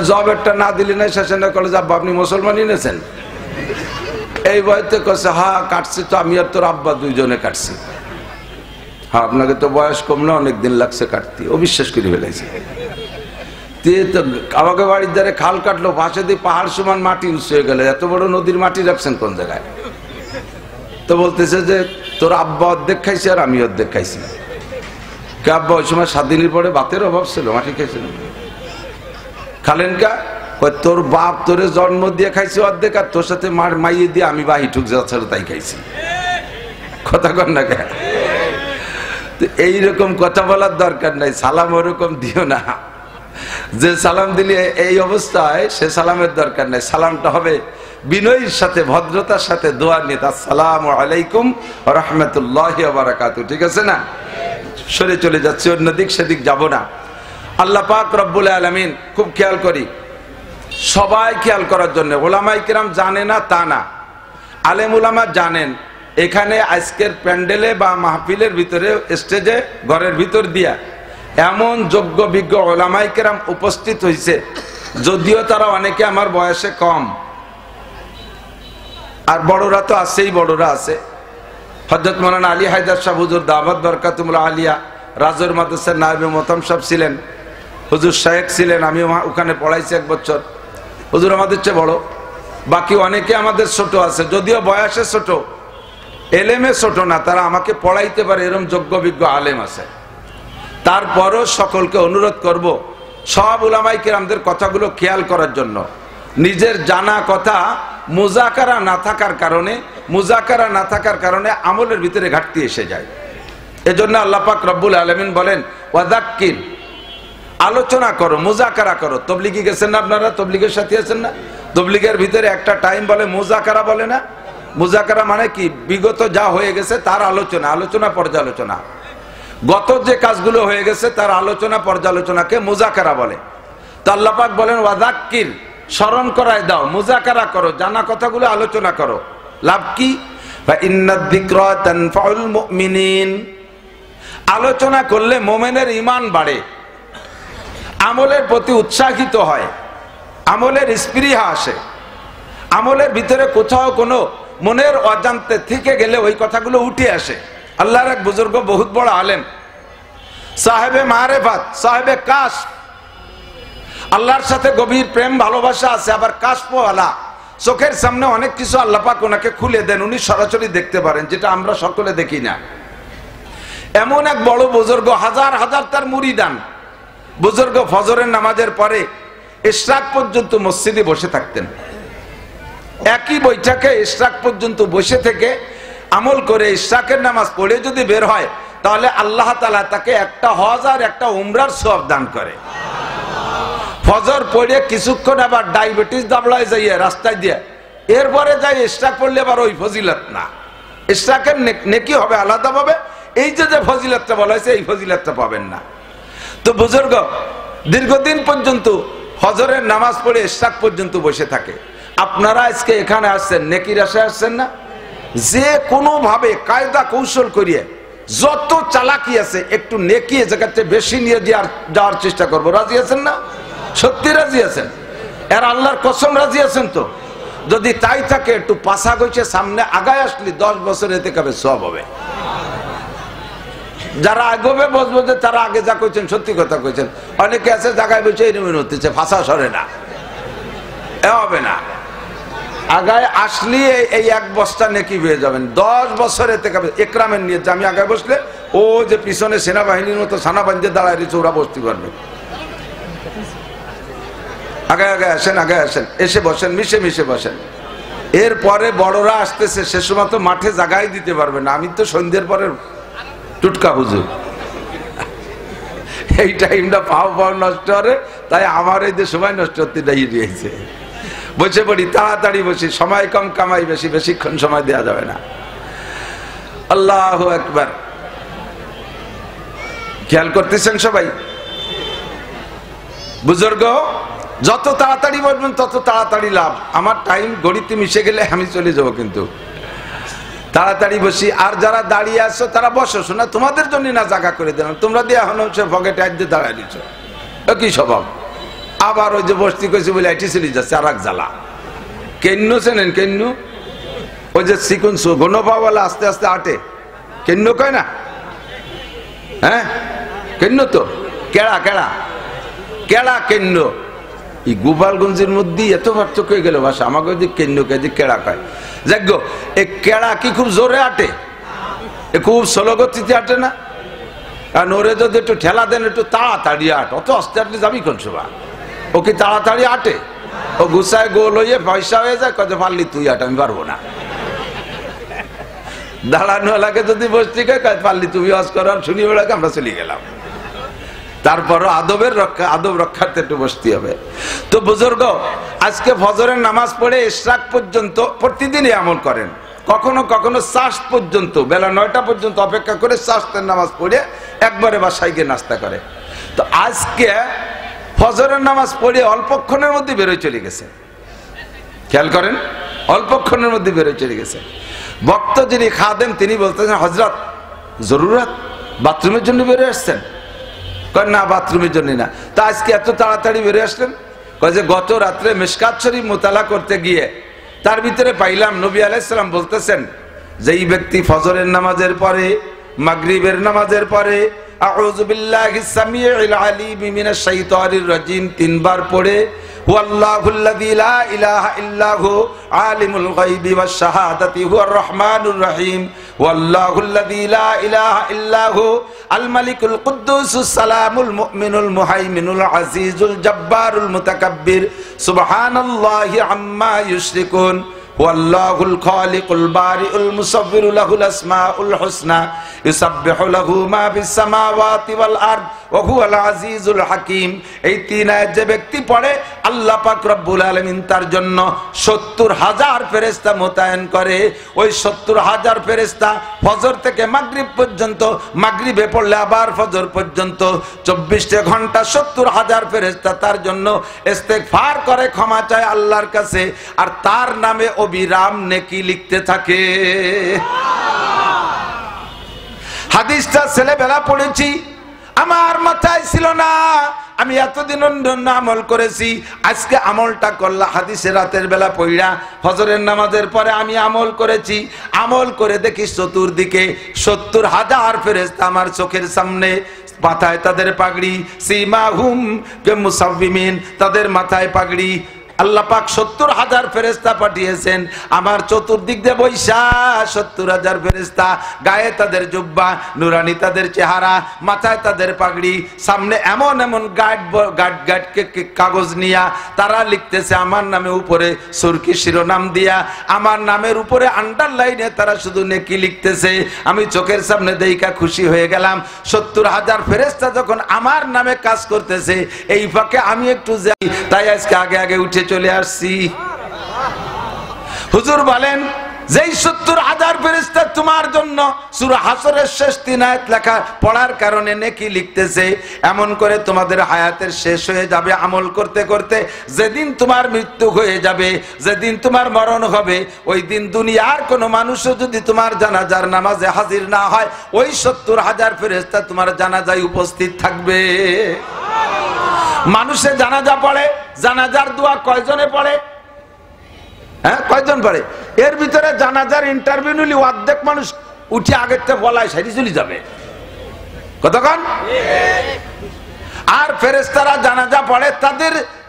জব একটা না দিলে নাই, শেষে না কলে যাবো আপনি মুসলমানই নেছেন? এই বয়সে কছে হ্যাঁ কাটছি তো আমি আর তোর আব্বা দুইজনে কাটছি। হ্যাঁ আপনাকে তো বয়স কম না, অনেকদিন লাগছে কাটতে। ও বিশ্বাস করে ফেলাইছে। তো আমাকে বাড়ির ধারে খাল কাটলো, পাশে দিয়ে পাহাড় সমান মাটি উঁচু হয়ে গেল, এত বড় নদীর মাটি রাখছেন কোন জায়গায়? তো বলতেছে যে তোর আব্বা অর্ধেক খাইছে আর আমি অর্ধেক খাইছি। কে আব্বা ওই সময় 7 দিনের পরে ভাতের অভাব ছিল, মাটি খাইছিল। খালেন কা তোর বাপ তোরে জন্ম দিয়ে খাইছে অর্ধেক, আর তোর সাথে মাইয়ে দিয়ে আমি বাহি ঠুক যাচ্ছে তাই খাইছি। কথা কর না কে? এইরকম কথা বলার দরকার নাই, সালাম ওরকম দিও না। যে সালাম দিলে এই অবস্থায় সে সালামের দরকার নাই, সালামটা হবে বিনয়ের সাথে, ভদ্রতার সাথে, দোয়া নিয়ে, আসসালামু আলাইকুম ওয়া রাহমাতুল্লাহি ওয়া বারাকাতুহু। ঠিক আছে না? সরে চলে যাচ্ছে, অন্যদিক সেদিক যাব না। আল্লাহ পাক রব্বুল আলামিন খুব খেয়াল করি, সবাই খেয়াল করার জন্য। ওলামায়ে কেরাম জানে না তা না, আলেম ওলামা জানেন। এখানে আজকের প্যান্ডেলে বা মাহফিলের ভিতরে স্টেজে ঘরের ভিতর দিয়া এমন যোগ্য বিজ্ঞ ওলামায়ে কেরাম উপস্থিত হয়েছে, যদিও তারা অনেকে আমার বয়সে কম, আর বড়রা তো আছেই, বড়রা আছে। হযরত মাওলানা আলী হায়দার সাহেব হুজুর দাওয়াত বরকাতুল্লাহ আলিয়া রাজুর মাদ্রাসার নায়েবে মোহতাম সাহেব ছিলেন, হুজুর শায়েখ ছিলেন, আমি ওখানে পড়াইছি 1 বছর। হুজুর আমাদের চেয়ে বড়, বাকি অনেকে আমাদের ছোট আছে, যদিও বয়সে ছোট, এলেমে ছোট না, তারা আমাকে পড়াইতে পারে, এরকম যোগ্য বিজ্ঞ আলেম আছে। তারপরও সকলকে অনুরোধ করব সব উলামায়ে কেরামদের কথাগুলো খেয়াল করার জন্য। নিজের জানা কথা মুজাকারা না থাকার কারণে আমলের ভিতরে ঘাটতি এসে যায়। এজন্য আল্লাহ পাক রব্বুল আলামিন বলেন ওয়াযাক্কির, আলোচনা করো, মুজাকারা করো। তবলিগি গেছেন না আপনারা? তবলিগের সাথে আছেন না? তবলিগের ভিতরে একটা টাইম বলে মুজাকারা, বলে না? মুজাকারা মানে কি? বিগত যা হয়ে গেছে তার আলোচনা পর্যালোচনা। গত যে কাজগুলো হয়ে গেছে তার আলোচনা পর্যালোচনাকে মুজাকারা বলে। তো আল্লাহ পাক বলেন ওয়াযাক্কির, স্মরণ করায় দাও, মুজাকারা করো, জানা কথাগুলো আলোচনা করো। লাভ কি? ফাইন্নাদ যিকরা তানফাউল মুমিনিন, আলোচনা করলে মুমিনের ঈমান বাড়ে, আমলের প্রতি উৎসাহিত হয়, আমলের স্পৃহা আসে, আমলের ভিতরে কোথাও কোনো মনের অজান্তে থেকে গেলে ওই কথাগুলো উঠে আসে। আল্লাহর এক বুজুর্গ, বহুত বড় আলেম, সাহেবে মারেফাত, সাহেবে কাশ, আল্লাহর সাথে গভীর প্রেম ভালোবাসা আছে, আবার কাশফওয়ালা, চোখের সামনে অনেক কিছু আল্লাহ পাক ওনাকে খুলে দেন, উনি সরাসরি দেখতে পারেন, যেটা আমরা সকলে দেখি না। এমন এক বড় বুজুর্গ, হাজার হাজার তার মুরিদান। বুজুর্গ ফজরের নামাজের পরে ইশরাক পর্যন্ত মসজিদে বসে থাকতেন। একই বৈঠকে ইশরাক পর্যন্ত বসে থেকে আমল করে ইশরাকের নামাজ পড়ে যদি বের হয়, তাহলে আল্লাহ তাআলা তাকে একটা হজ আর একটা উমরার সওয়াব দান করে। ফজর পড়ে কিছুক্ষণ আবার ডায়াবেটিস দাবলায় যাইয়ে রাস্তায় দিয়ে এরপরে যাই ইশরাক পড়লে আবার ওই ফজিলত না, ইশরাকের নেকি হবে আলাদা ভাবে। এই যে ফজিলতটা বলা হয়েছে এই ফজিলতটা পাবেন না। তো বুজুর্গ দীর্ঘদিন পর্যন্ত ফজরের নামাজ পড়ে ইশরাক পর্যন্ত বসে থাকে। আপনারা আজকে এখানে আসছেন নেকির আশায় আসছেন না? যে কোনো ভাবে কায়দা কৌশল করিয়ে যত চালাকি আছে একটু নেকি এ জায়গাতে বেশি নিয়ে যাওয়ার চেষ্টা করবো। রাজি আছেন না? সত্যি রাজি আছেন? এর আল্লাহর কসম রাজি আছেন তো? যদি তাই থাকে একটু পাশা গইছে সামনে আগায় আসলে 10 বছর এতে কবে সব হবে। যারা আগবে বসবো যে তারা আগে যা কইছেন সত্যি কথা কইছেন। অনেকে আছে জায়গায় বসে এরকম হতেছে, ফাঁসা সরে না, এ হবে না। আগায় আসলে এই 1 বস্তা নেকি পেয়ে যাবেন। 10 বছর এতে কবে একরামের নিয়ে আমি আগায় বসলে ও যে পিছনে সেনাবাহিনীর মতো সানা বান্ধে দাঁড়ায় রয়েছে ওরা বসতে পারবে। আগে আগে আসেন, আগে আসেন, এসে বসেন, মিশে মিশে বসেন। এরপরে বড়রা আসতেছে, সে সময় তো মাঠে জায়গায় দিতে পারবে না। আমি তো সন্ধ্যের পরে টুটকা হুজুর, এই টাইমটা পাও নষ্ট হবে, তাই আমার এই যে সময় নষ্ট হতে দিয়েছে। বসে পড়ি, তাড়াতাড়ি বসি, সময় কম কামাই বেশি, বেশিক্ষণ সময় দেওয়া যাবে না। আল্লাহু আকবার। খেয়াল করতেছেন সবাই? বুজুর্গ যত তাড়াতাড়ি বলবেন তত তাড়াতাড়ি লাভ। আমার টাইম গড়িতে মিশে গেলে আমি চলে যাবো, কিন্তু তাড়াতাড়ি বসি। আর যারা দাঁড়িয়ে আসছো তারা বসো, শোনা তোমাদের জন্য না জায়গা করে দিলাম, তোমরা দিয়ে এখন সে পকেটে আজ দিয়ে দাঁড়ায় দিচ্ছ, কি স্বভাব। আবার ওই যে বসতি কইছি বলে এটি চলে যাচ্ছে আর এক জ্বালা। কেন্ন চেনেন? কেন্ন ওই যে চিকুন ঘন পাওয়ালা আস্তে আস্তে আটে, কেন্ন কয় না? হ্যাঁ কেন্ন তো, কেড়া কেড়া কেড়া কেন্ন। এই গোপালগঞ্জের মধ্যে এত পার্থক্য হয়ে গেল ভাষা। আমাকে যে কেন্ন কে যে কেড়া কয়, যাক এই কেড়া কি খুব জোরে আটে? এ খুব স্লো গতিতে আটে না? কারণ ওরে যদি একটু ঠেলা দেন একটু তাড়াতাড়ি আট, অত আস্তে আটলে যাবি কোন সভা? ও কি তাড়াতাড়ি আটে? ও গুছায় গোল হয়ে পয়সা হয়ে যায়, কত পারলি তুই আট, আমি পারবো না। দাঁড়ানো এলাকে যদি বসতে কয় পারলি তুমি আজ করো, শুনি বেড়াকে আমরা চলে গেলাম। তারপরও আদব রক্ষার্থে একটু বসতে হবে। তো বুজুর্গ আজকে ফজরের নামাজ পড়ে ইশরাক পর্যন্ত প্রতিদিনই আমল করেন। কখনো কখনো চাষ পর্যন্ত বেলা 9টা পর্যন্ত অপেক্ষা করে চাষের নামাজ পড়ে একবারে বাসায় গিয়ে নাস্তা করে। তো আজকে ফজরের নামাজ পড়ে অল্পক্ষণের মধ্যে বেরোয় চলে গেছে। খেয়াল করেন, অল্পক্ষণের মধ্যে বেরোয় চলে গেছে। ভক্ত যিনি খাদেম তিনি বলতেছেন, হযরত জরুরত বাথরুমের জন্য বেরোয় আসছেন? কয় না, বাথরুমের জন্য না। তা আজকে এত তাড়াতাড়ি বেরিয়ে আসলেন? কয় যে গত রাত্রে মিশকাত শরীফ মোতালা করতে গিয়ে তার ভিতরে পাইলাম নবী আলাইহিস সালাম বলতেছেন যে এই ব্যক্তি ফজরের নামাজের পরে, মাগরিবের নামাজের পরে আউযু বিল্লাহিস সামিউল আলিম মিনাশ শাইতানির রাজিম 3 বার পড়ে হুয়াল্লাহুল্লাযী লা ইলাহা ইল্লাহু আলিমুল গায়বি ওয়াশ শাহাদাতি হুয়ার রহমানুর রহিম ওয়াল্লাহুল্লাযী লা ইলাহা ইল্লাহু আল মালিকুল কুদ্দুসুস সালামুল মুমিনুল মুহাইমিনুল আজিজুল জব্বারুল মুতাকাব্বির সুবহানাল্লাহি আম্মা ইউশরিকুন ওয়াল্লাহুল খালিকুল বারিউল মুসাব্বিরু লাহুল আসমাউল হুসনা ইউসাব্বিহু লাহু মা ফিস সামাওয়াতি ওয়াল আরদ ওয়া হুয়াল আজিজুল হাকীম। এই 3 আয়াত যে ব্যক্তি পড়ে আল্লাহ পাক রব্বুল আলামিন তার জন্য 70,000 ফেরেশতা মোতায়েন করে। ওই 70,000 ফেরেশতা ফজর থেকে মাগরিব পর্যন্ত, মাগরিবে পড়লে আবার ফজর পর্যন্ত 24 ঘন্টা 70,000 ফেরেশতা তার জন্য ইস্তেগফার করে, ক্ষমা চায় আল্লাহর কাছে, আর তার নামে অবিরাম নেকি লিখতে থাকে। হাদিসটা ছেলেবেলা পড়েছি, আমার মাথায় ছিল না, আমি এতদিন অন্য আমল করেছি, আজকে আমলটা করলাম। হাদিসে রাতের বেলা পড়া ফজরের নামাজের পরে আমি আমল করেছি। আমল করে দেখি চতুর্দিকে 70,000 ফেরেশতা আমার চোখের সামনে, মাথায় তাদের পাগড়ি, সীমাহুম কে মুসাব্বিমিন, তাদের মাথায় পাগড়ি, আল্লাহ পাক 70,000 ফেরেশতা পাঠিয়েছেন আমার চতুর্দিক দিয়ে বৈশা 70,000 ফেরেশতা, গায়ে তাদের জুব্বা, নুরানি তাদের চেহারা, মাথায় তাদের পাগড়ি, সামনে এমন এমন গাট কাগজ নিয়া তারা লিখতেছে আমার নামে উপরে সুরকি শিরোনাম দিয়া, আমার নামের উপরে আন্ডারলাইনে তারা শুধু নেকি লিখতেছে। আমি চোখের সামনে দেইখা খুশি হয়ে গেলাম। 70,000 ফেরেশতা যখন আমার নামে কাজ করতেছে, এই ফাঁকে আমি একটু যাই, তাই আজকে আগে আগে উঠে চলে আসছি। হুজুর বলেন যেই 70,000 ফেরেশতা তোমার জন্য সূরা হাসরের শেষ 3 আয়াত লেখা পড়ার কারণে নেকি লিখতেছে, এমন করে তোমাদের হায়াতের শেষ হয়ে যাবে আমল করতে করতে। যেদিন তোমার মৃত্যু হয়ে যাবে, যেদিন তোমার মরণ হবে, ওই দিন দুনিয়ার কোনো মানুষও যদি তোমার জানাজার নামাজে হাজির না হয়, ওই 70,000 ফেরেশতা তোমার জানাজায় উপস্থিত থাকবে। মানুষে জানাজা পড়ে, জানাজার দোয়া কয়জনে পড়ে? হ্যাঁ, কয়জন পড়ে? এর ভিতরে জানাজার ইন্টারভিউ নিলি অর্ধেক মানুষ উঠে আগের থেকে বলায় সারি চলে যাবে। কতক্ষণ? আর ফেরেশতারা জানাজা পড়ে,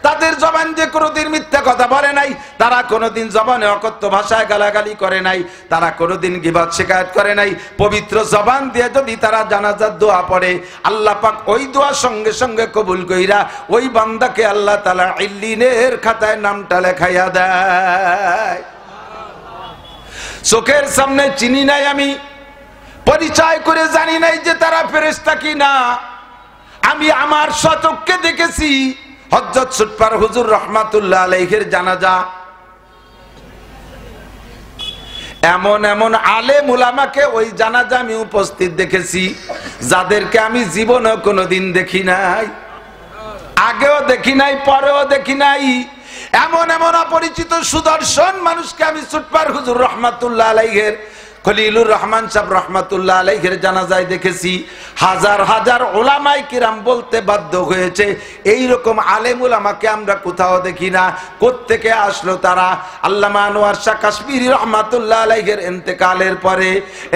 তাদের জবান যে কোনোদিন মিথ্যা কথা বলে নাই, তারা কোনোদিন জবানে অকথ্য ভাষায় গালাগালি করে নাই, তারা কোনোদিন গীবত শিকায়ত করে নাই। পবিত্র জবান দিয়ে যদি তারা জানাজার দোয়া পড়ে, আল্লাহ পাক ওই দোয়া সঙ্গে সঙ্গে কবুল কইরা ওই বান্দাকে আল্লাহ তাআলা ইল্লিনের খাতায় নামটা লেখাইয়া দেয়। চোখের সামনে চিনি নাই, আমি পরিচয় করে জানি নাই যে তারা ফেরেশতা কি না। আমি আমার চক্ষে দেখেছি হযরত সুটপার হুজুর রাহমাতুল্লাহ আলাইহির জানাজা। এমন এমন আলেম উলামাকে ওই জানাজা আমি উপস্থিত দেখেছি, যাদেরকে আমি জীবনে কোনোদিন দেখি নাই, আগেও দেখি নাই, পরেও দেখি নাই। এমন এমন অপরিচিত সুদর্শন মানুষকে আমি সুটপার হুজুর রাহমাতুল্লাহ আলাইহির, খলিলুর রহমান সাহেব রাহমাতুল্লাহ আলাইহির জানাজায় দেখেছি। হাজার হাজার উলামায়ে কিরাম বলতে বাধ্য হয়েছে, এই রকম আলেম উলামাকে আমরা কোথাও দেখি না। কোত্থেকে আসলো তারা? আল্লামা আনোয়ার শাহ কাশ্মীরি রাহমাতুল্লাহ আলাইহির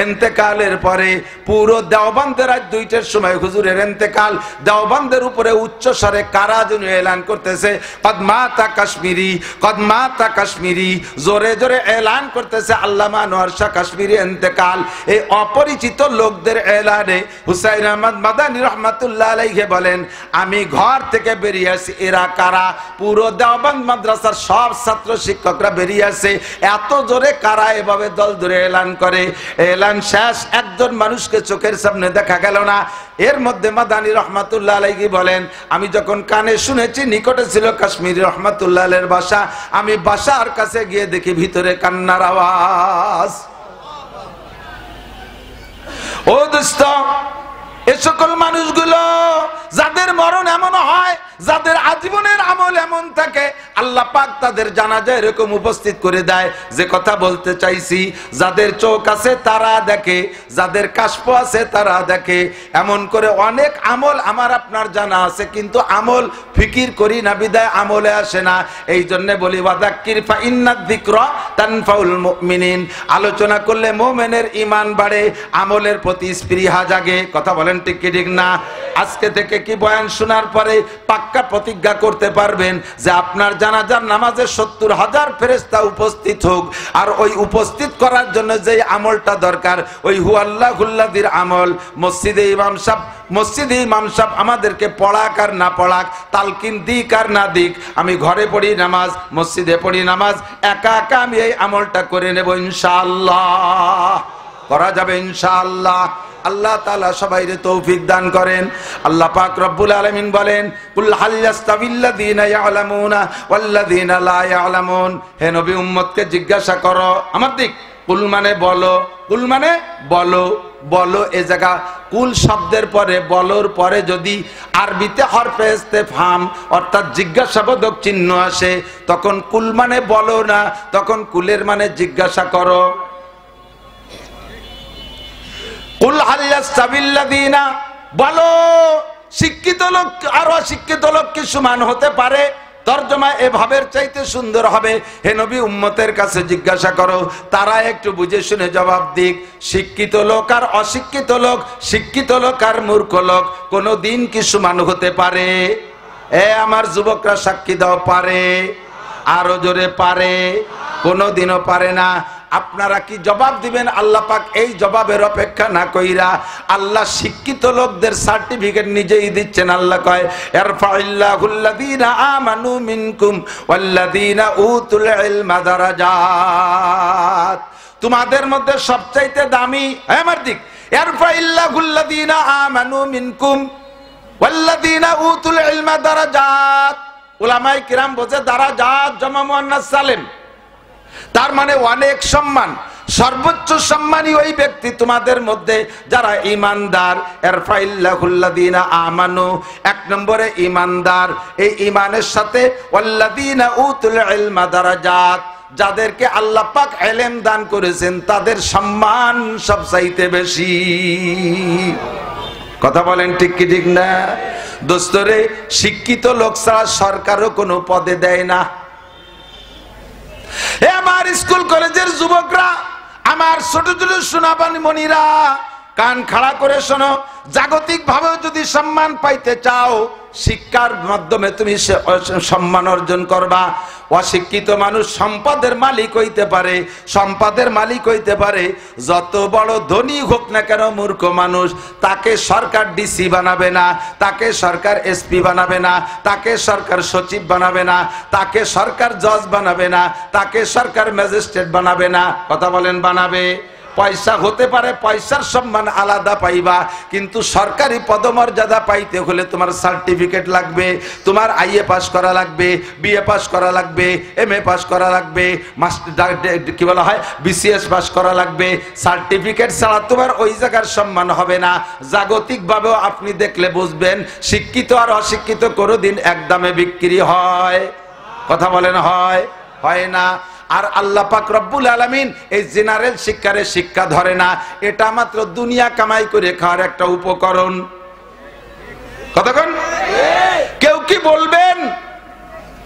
ইন্তেকালের পরে পুরো দেওবন্দের রাত 2টার সময় হুজুরের ইন্তেকাল, দেওবন্দের উপরে উচ্চ স্বরে কারা যেন এলান করতেছে, কদ মাতা কাশ্মীরি, কদ মাতা কাশ্মীরি, জোরে জোরে এলান করতেছে আল্লামা আনোয়ার শাহ কাশ্মীরি ইন্তেকাল। এই অপরিচিত লোকদের এলানে হুসাইন আহমদ মাদানী রাহমাতুল্লাহ আলাইহি বলেন, আমি ঘর থেকে বেরিয়ে আসি, এরা কারা? পুরো দেওবন্দ মাদ্রাসার সব ছাত্র শিক্ষকরা বেরিয়ে আসে। এত জোরে কারা এভাবে দল ধরে এলান করে? এলান শেষ, একজন মানুষকে চোখের সামনে দেখা গেল না। এর মধ্যে মাদানী রাহমাতুল্লাহ আলাইহি বলেন, আমি যখন কানে শুনেছি, নিকটে ছিল কাশ্মীরি রাহমাতুল্লাহ আলাইহির বাসা, আমি বাসার কাছে গিয়ে দেখি ভিতরে কান্নার আওয়াজ। ও দোস্ত, এ সকল মানুষগুলো যাদের মরণ এমন হয়, যাদের আজীবনের আমল এমন থাকে, আল্লাহ পাক তাদের জানাজায় এরকম উপস্থিত করে দেয়। যে কথা বলতে চাইছি, যাদের চোখ আছে তারা দেখে, যাদের কাশফ আছে তারা দেখে। এমন করে অনেক আমল আমার আপনার জানা আছে, কিন্তু আমল ফিকির করি না, বিদায় আমলে আসে না। এই জন্য বলি ওয়াদাক্কির ফা ইন্নাদ যিকরা তানফাউল মুমিনিন। আলোচনা করলে মুমিনের ঈমান বাড়ে, আমলের প্রতি স্পৃহা জাগে। কথা বলেন ঠিক কি ঠিক না? আজকে থেকে কি বয়ান শোনার পরে পাক্কা প্রতিজ্ঞা করতে পারবেন যে আপনার জানাজার নামাজে 70,000 ফেরেশতা উপস্থিত হোক, আর ওই উপস্থিত করার জন্য যে আমলটা দরকার, ওই হুয়াল্লাহুল্লাযির আমল। মসজিদে ইমাম সাহেব আমাদেরকে পড়াক আর না পড়াক, তালকিন দিক আর না দিক, আমি ঘরে পড়ি নামাজ, মসজিদে পড়ি নামাজ, একা একা আমি এই আমলটা করে নেব ইনশাআল্লাহ। করা যাবে ইনশাআল্লাহ। আল্লাহ তাআলা সবাইকে তৌফিক দান করেন। আল্লাহ পাক রব্বুল আলামিন বলেন, কুল হাল ইয়াস্তাবিল্লাযিনা ইয়ালামুনা ওয়াল্লাযিনা লা ইয়ালামুন। হে নবী, উম্মতকে জিজ্ঞাসা করো আমার দিক। কুল মানে বলো, কুল মানে বলো, বলো। এ জায়গা কুল শব্দের পরে, বলোর পরে যদি আরবিতে হরফে ইস্তেফহাম অর্থাৎ জিজ্ঞাসাবোধক চিহ্ন আসে, তখন কুল মানে বলো না, তখন কুলের মানে জিজ্ঞাসা করো। কুল হাল ইয়াস্তাবিল্লাযিনা, বলো শিক্ষিত লোক আর অশিক্ষিত লোক কি সমান হতে পারে? তরজমা এভাবে চাইতে সুন্দর হবে, হে নবী উম্মতের কাছে জিজ্ঞাসা করো, তারা একটু বুঝে শুনে জবাব দিক। শিক্ষিত লোক আর অশিক্ষিত লোক, শিক্ষিত লোক আর মূর্খ লোক কোনো দিন কি সমান হতে পারে? এ আমার যুবকরা সাক্ষী দাও, পারে? আরো জোরে পারে? কোনোদিনও পারে না। আপনারা কি জবাব দিবেন? আল্লাহ পাক এই জবাবের অপেক্ষা না কইরা আল্লাহ শিক্ষিত লোকদের সার্টিফিকেট নিজেই দিচ্ছেন। আল্লাহ কয় ইরফাইল্লাহুল্লাযীনা আমানু মিনকুম ওয়াল্লাযীনা উতুল ইলমা দারাজাত। তোমাদের মধ্যে সবচাইতে দামি, আমার দিক, ইরফাইল্লাহুল্লাযীনা আমানু মিনকুম ওয়াল্লাযীনা উতুল ইলমা দারাজাত। উলামায়ে কিরাম বলে দারাজাত জমা মুয়ান্নাস সালিম, তার মানে অনেক সম্মান। সর্বোচ্চ সম্মানী ওই ব্যক্তি তোমাদের মধ্যে যারা ঈমানদার। ইরফাইল্লাহুল্লাযীনা আমানু, এক নম্বরে ঈমানদার, এই ঈমানের সাথে ওয়াল্লাযীনা উতুল ইলমা দারাজাত, যাদেরকে আল্লাহ পাক ইলম দান করেছেন তাদের সম্মান সবচাইতে বেশি। কথা বলেন ঠিক কি ঠিক না? দোস্তরে, শিক্ষিত লোক ছাড়া সরকারও কোনো পদে দেয় না। আমার স্কুল কলেজের যুবকরা, আমার ছোট ছোট সোনাবান মনিরা, কান খাড়া করে শোনো। জাগতিক ভাবে যদি সম্মান পাইতে চাও, শিক্ষার মাধ্যমে তুমি সম্মান অর্জন করবা। অশিক্ষিত মানুষ সম্পদের মালিক হইতে পারে, সম্পদের মালিক হইতে পারে, যত বড় ধনী হোক না কেন, মূর্খ মানুষ, তাকে সরকার ডিসি বানাবে না, তাকে সরকার এসপি বানাবে না, তাকে সরকার সচিব বানাবে না, তাকে সরকার জজ বানাবে না, তাকে সরকার ম্যাজিস্ট্রেট বানাবে না। কথা বলেন বানাবে? পয়সা হতে পারে, পয়সার সম্মান আলাদা পাইবা, কিন্তু সরকারি পদমর্যাদা পাইতে হলে তোমার সার্টিফিকেট লাগবে, তোমার আইএ পাস করা লাগবে, বিএ পাস করা লাগবে, এমএ পাস করা লাগবে, মাস্টার কি বলা হয় বিসিএস পাস করা লাগবে। সার্টিফিকেট ছাড়া তোমার ওই জায়গার সম্মান হবে না। জাগতিকভাবেও আপনি দেখলে বুঝবেন, শিক্ষিত আর অশিক্ষিত কোনোদিন এক দামে বিক্রি হয়? কথা বলেন হয়? হয় না। আর আল্লাহ পাক রব্বুল আলামিন এই জেনারেল শিক্ষারে শিক্ষা ধরে না, এটা মাত্র দুনিয়া কামাই করে খাওয়ার একটা উপকরণ। কতক্ষণ? কেউ কি বলবেন?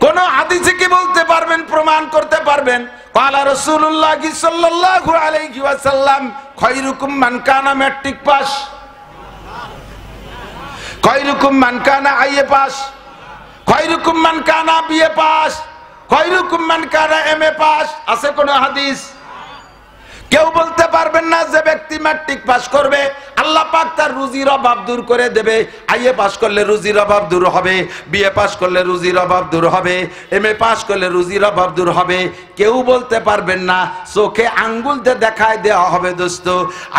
কোন হাদিসে কি বলতে পারবেন, প্রমাণ করতে পারবেন? ক্বালা রাসূলুল্লাহ সাল্লাল্লাহু আলাইহি ওয়াসাল্লাম খায়রুকুম মান কানা ম্যাট্রিক পাস, খায়রুকুম মান কানা আইএ পাস, খায়রুকুম মান কানা বিএ পাস, খায়রুকুম মান কানা এমএ পাস। আছে কোন হাদিস? কেউ বলতে পারবেন না যে ব্যক্তি ম্যাট্রিক পাস করবে আল্লাহ পাক তার রুজির অভাব দূর করে দেবে। আইএ পাস করলে রুজির অভাব দূর হবে, বিএ পাস করলে রুজির অভাব দূর হবে, এমএ পাস করলে রুজির অভাব দূর হবে। কেউ বলতে পারবেন না, চোখে আঙ্গুল দিয়ে দেখায় দেওয়া হবে। দোস্ত,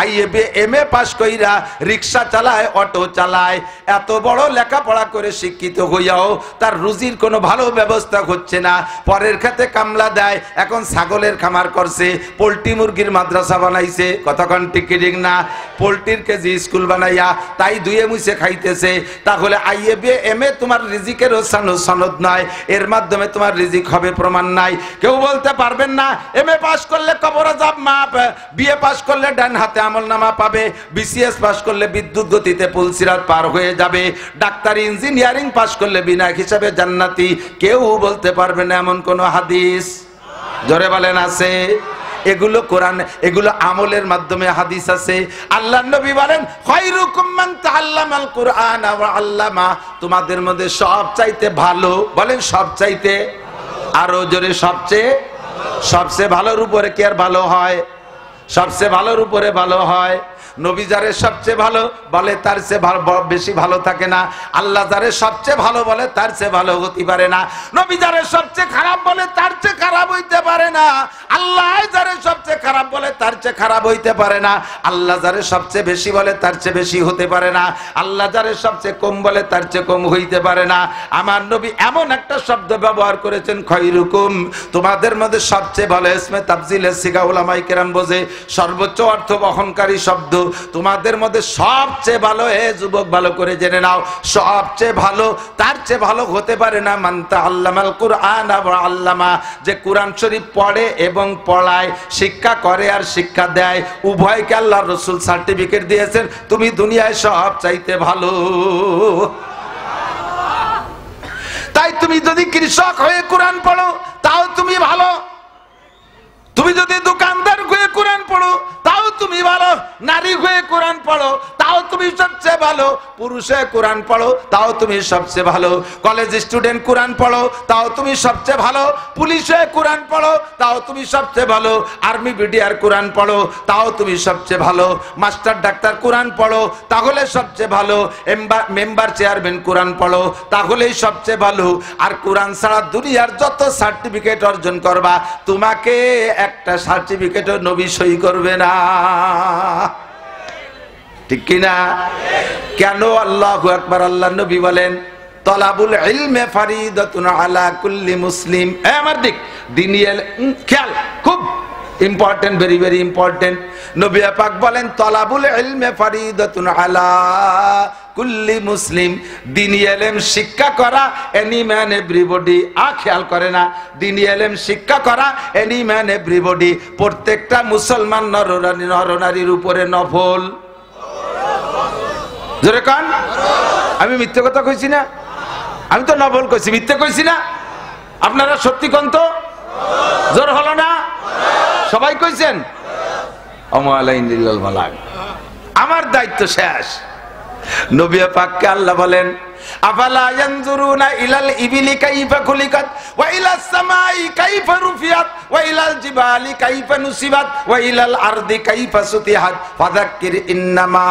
আইএ বিএ এমএ পাস কইরা রিক্সা চালায়, অটো চালায়, এত বড় লেখাপড়া করে শিক্ষিত হইয়াও তার রুজির কোনো ভালো ব্যবস্থা হচ্ছে না। পরের খেতে কামলা দেয়, এখন ছাগলের খামার করছে, পোল্ট্রি মুরগির মাদ্রাসা বানাইছে। কতক্ষণ ঠিক ঠিক না? পোল্ট্রির কেজি স্কুল বানাইয়া তাই দুয়ে মুছে খাইতেছে। তাহলে আইএ বিএ এমএ তোমার রিজিকের সনদ নয়, এর মাধ্যমে তোমার রিজিক হবে প্রমাণ নাই। কেউ বলতে পারবেন না এমএ পাস করলে কবরে যাব মাপ, বিএ পাস করলে ডান হাতে আমলনামা পাবে, বিসিএস পাস করলে বিদ্যুৎ গতিতে পুলসিরাত পার হয়ে যাবে, ডাক্তারি ইঞ্জিনিয়ারিং পাস করলে বিনা হিসাবে জান্নাতি। কেউ বলতে পারবে না এমন কোন হাদিস? জোরে বলেন আছে? এগুলো কোরআন, এগুলো আমলের মাধ্যমে হাদিস আছে। আল্লাহর নবী বলেন খায়রুকুম মান তাআল্লামাল কুরআন ওয়া আল্লামা, তোমাদের মধ্যে সবচাইতে ভালো, বলেন সবচাইতে, আরো জোরে সবচেয়ে, সবচেয়ে ভালোর উপরে কি আর ভালো হয়? সবচেয়ে ভালোর উপরে ভালো হয়। নবী যারে সবচেয়ে ভালো বলে তার চেয়ে বেশি ভালো থাকে না। আল্লাহ যারে সবচেয়ে ভালো বলে তার চেয়ে ভালো হতে পারে না। নবী যারে সবচেয়ে খারাপ বলে তার চেয়ে খারাপ হইতে পারে না। আল্লাহ যারে সবচেয়ে খারাপ বলে তার চেয়ে খারাপ হইতে পারে না। আল্লাহ যারে সবচেয়ে বেশি বলে তার চেয়ে বেশি হতে পারে না। আল্লাহ যারে সবচেয়ে কম বলে তার চেয়ে কম হইতে পারে না। আমার নবী এমন একটা শব্দ ব্যবহার করেছেন খায়রুকুম, তোমাদের মধ্যে সবচেয়ে ভালো। ইসমে তাফজিলের সিগা উলামায়ে কেরাম বোঝে সর্বোচ্চ অর্থ বহনকারী শব্দ। তোমাদের মধ্যে সবচেয়ে ভালো, হে যুবক ভালো করে জেনে নাও, সবচেয়ে ভালো তার চেয়ে ভালো হতে পারে না মান তাআল্লামাল কুরআন ওয়া আল্লামা, যে কোরআন শরীফ পড়ে এবং পড়ায়, শিক্ষা করে আর শিক্ষা দেয়। উভয়কে আল্লাহর রাসূল সার্টিফিকেট দিয়েছেন তুমি দুনিয়ায় সবচাইতে ভালো। তাই তুমি যদি কৃষক হয়ে কোরআন পড়ো তাও তুমি ভালো, তুমি যদি দোকানদার হয়ে কোরআন পড়ো তাও তুমি ভালো, নারী হয়ে কোরআন পড়ো তাও তুমি তুমি সবচেয়ে ভালো, পুরুষে কোরআন পড়ো তাও তুমি সবচেয়ে ভালো, কলেজ স্টুডেন্ট কোরআন পড়ো তাও তুমি সবচেয়ে ভালো, পুলিশে কোরআন পড়ো তাও তুমি সবচেয়ে ভালো, আর্মি বিডিআর কোরআন পড়ো তাও তুমি সবচেয়ে ভালো, মাস্টার ডাক্তার কোরআন পড়ো তাহলে সবচেয়ে ভালো, মেম্বার চেয়ারম্যান কোরআন পড়ো তাহলেই সবচেয়ে ভালো। আর কোরআন ছাড়া দুনিয়ার যত সার্টিফিকেট অর্জন করবা, তোমাকে একটা সার্টিফিকেটও নবী সই করবে না, ঠিক কিনা? কেন? আল্লাহু আকবার। আল্লাহ নবী বলেন তলাবুল ইলমে ফারিদাতুন আলা কুল্লি মুসলিম। আমার দিক দ্বীনি খেয়াল, খুব ইম্পর্টেন্ট, ভেরি ভেরি ইম্পর্টেন্ট। নবী পাক বলেন তলাবুল ইলমে ফারিদাতুন আলা কুল্লি মুসলিম। দ্বীনি ইলম শিক্ষা করা এনি ম্যান এভরিবডি। খেয়াল করে না, দ্বীনি ইলম শিক্ষা করা এনি ম্যান এভরিবডি, প্রত্যেকটা মুসলমান নরনারীর উপরে নফল। জোরে কান, আমি মিথ্যে কথা কইছি না? আমি তো নফল কইছি, মিথ্যে কইছি না? আপনারা সত্যি কোন তো? জোর হলো না? সবাই কইছেন আমার দায়িত্ব শেষ। নবী পাককে আল্লাহ বলেন আফালা ইয়ানজুরুনা ইলাল ইবিলি কাইফা খুলিকাত ওয়া ইলাস সামাই কাইফা রুফিয়াত ওয়া ইলাল জিবালি কাইফা নুসিবাত ওয়া ইলাল আরদি কাইফা সুতিহাত ফাযাক্কির ইন্নামা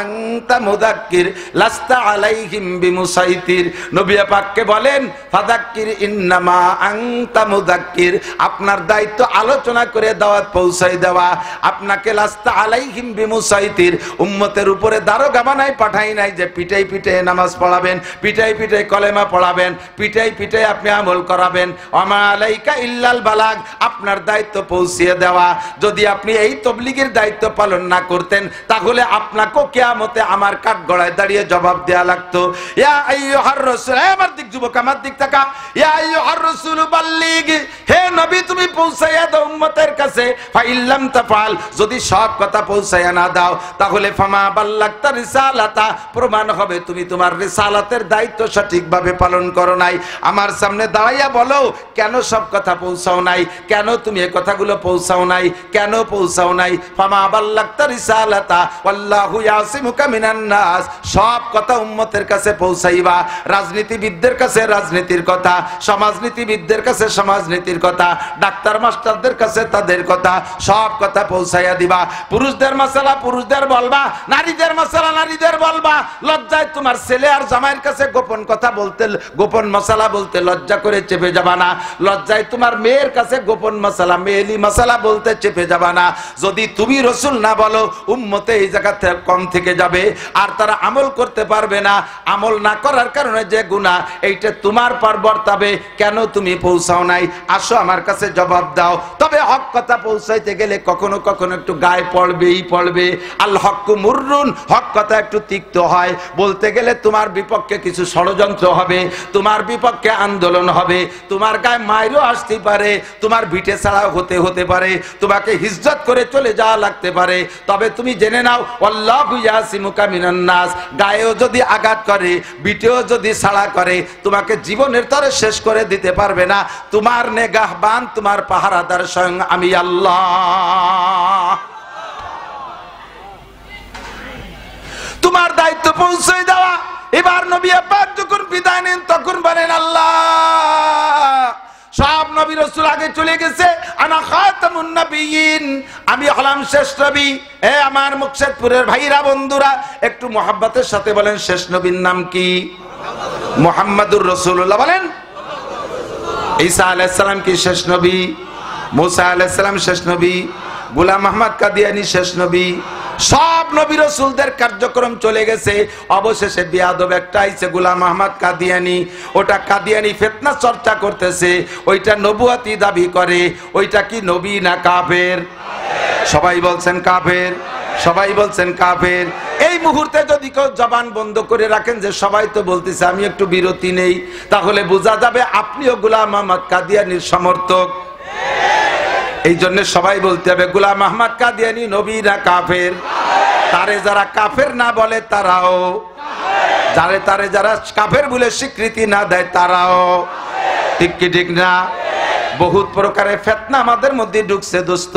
আনতা মুযাক্কির লাস্তা আলাইহিম বিমুসাইতির। নবী পাককে বলেন ফাযাক্কির ইন্নামা আনতা মুযাক্কির, আপনার দায়িত্ব আলোচনা করে দাওয়াত পৌঁছাই দেওয়া, আপনাকে লাস্তা আলাইহিম বিমুসাইতির, উম্মতের উপরে দারোগা বানাই পাঠাই নাই যে পিটাই পিটাই নামাজ পড়াবেন, পিটাই পিটাই কলেমা পড়াবেন, পিটাই পিটাই আপনি আমল করাবেন। ওমা আলাইকা ইল্লাল বালাগ, আপনার দায়িত্ব পৌঁছিয়ে দেওয়া। যদি আপনি এই তাবলীগের দায়িত্ব পালন না করতেন তাহলে আপনাকেও কিয়ামতে আমার কাঠগড়ায় দাঁড়িয়ে জবাব দেয়া লাগতো। ইয়া আইয়ুহার রাসূল, আমার দিক যুবক, আমার দিক তাকা। ইয়া আইয়ুহার রাসূল বাল্লিগ, হে নবী তুমি পৌঁছাইয়া দাও উম্মতের কাছে। ফা ইল্লাম তাফআল, যদি সব কথা পৌঁছাইয়া না দাও তাহলে ফামা বাল্লাগতা রিসালাতা, প্রমাণ হবে তুমি তোমার রিসালাতের দায়িত্ব সঠিকভাবে পালন করো নাই। আমার সামনে দাঁড়াইয়া বলো কেন সব কথা পৌঁছাও নাই, কেন তুমি এই কথাগুলো পৌঁছাও নাই, কেন পৌঁছাও নাই? ফামা বাল্লাগতা রিসালাতা ওয়াল্লাহু ইয়াসিমুকা মিনান নাস, সব কথা উম্মতের কাছে পৌঁছাইবা। রাজনীতিবিদদের কাছে রাজনীতির কথা, সমাজনীতিবিদদের কাছে সমাজনীতির কথা, ডাক্তার মাস্টারদের কাছে তাদের কথা, সব কথা পৌঁছাইয়া দিবা। পুরুষদের মাসালা পুরুষদের বলবা, নারীদের মাসালা নারীদের বলবা। লজ্জায় তোমার ছেলে আর জামাইয়ের কাছে গোপন কথা বলতে, গোপন মশালা বলতে লজ্জা করে চেপে যাবা না। লজ্জায় তোমার মেয়ের কাছে গোপন মশালা, মেয়েলি মশালা বলতে চেপে যাবা না। যদি তুমি রসুল না বলো উম্মতে এই জায়গা থেকে কম থেকে যাবে আর তারা আমল করতে পারবে না। আমল না করার কারণে যে গুনাহ, এইটা তোমার পর বর্তাবে। কেন তুমি পৌঁছাও নাই? আসো আমার কাছে জবাব দাও। তবে হক কথা পৌঁছাইতে গেলে কখনো কখনো একটু গায়ে পড়বেই পড়বে। আল হক্কু মুররুন, হক কথা একটু তিক্ত হয়। বলতে গেলে তোমার বিপক্ষে কিছু ষড়যন্ত্র হবে, তোমার বিপক্ষে আন্দোলন হবে, তোমার গায়ে মাইরও আসতে পারে, তোমার ভিটে ছাড়াও হতে পারে, তোমাকে হিজরত করে চলে যাওয়া লাগতে পারে। তবে তুমি জেনে নাও আল্লাহু ইয়াসিমুকা মিনান নাস, গায়েও যদি আঘাত করে, ভিটেও যদি ছাড়া করে, তোমাকে জীবনের তরে শেষ করে দিতে পারবে না। তোমার নেগাহবান, তোমার পাহারাদার স্বয়ং আমি আল্লাহ। তোমার দায়িত্ব পৌঁছে দেওয়া। এবার নবী পাক যখন বিদায় নেন তখন বলেন আল্লাহ, সব নবী রাসূল আগে চলে গেছে, আনা খাতামুন নবিয়্যিন, আমি হলাম শেষ নবী। আমার মুকশেদপুরের ভাইরা বন্ধুরা একটু মোহাব্বতের সাথে বলেন শেষ নবীর নাম কি? মুহাম্মাদুর রাসূলুল্লাহ। বলেন ঈসা আলাইহিস সালাম কি শেষ নবী? মুসা আলাইহিস সালাম শেষ নবী? গোলাম আহমদ কাদিয়ানী শেষ নবী? সব নবী রাসূলদের কার্যক্রম চলে গেছে। অবশেষে বিয়াদব একটা আইছে গোলাম আহমদ কাদিয়ানী। ওটা কাদিয়ানী ফিতনা চর্চা করতেছে, ওইটা নবুয়তি দাবি করে। ওইটা কি নবী না কাফের? সবাই বলছেন কাফের, সবাই বলছেন কাফের। এই মুহূর্তে যদি কেউ জবান বন্ধ করে রাখেন যে সবাই তো বলতেছে আমি একটু বিরতি নেই, তাহলে বোঝা যাবে আপনিও গোলাম আহমদ কাদিয়ানীর সমর্থক। এই জন্য সবাই বলতে হবে গোলাম আহমদ কাদিয়ানী নবী না কাফের? তারে যারা কাফের না বলে তারাও, তারে যারা কাফের বলে স্বীকৃতি না দেয় তারাও। ঠিক কি ঠিক না? বহুত প্রকারের ফিতনা আমাদের মধ্যে ঢুকছে দোস্ত,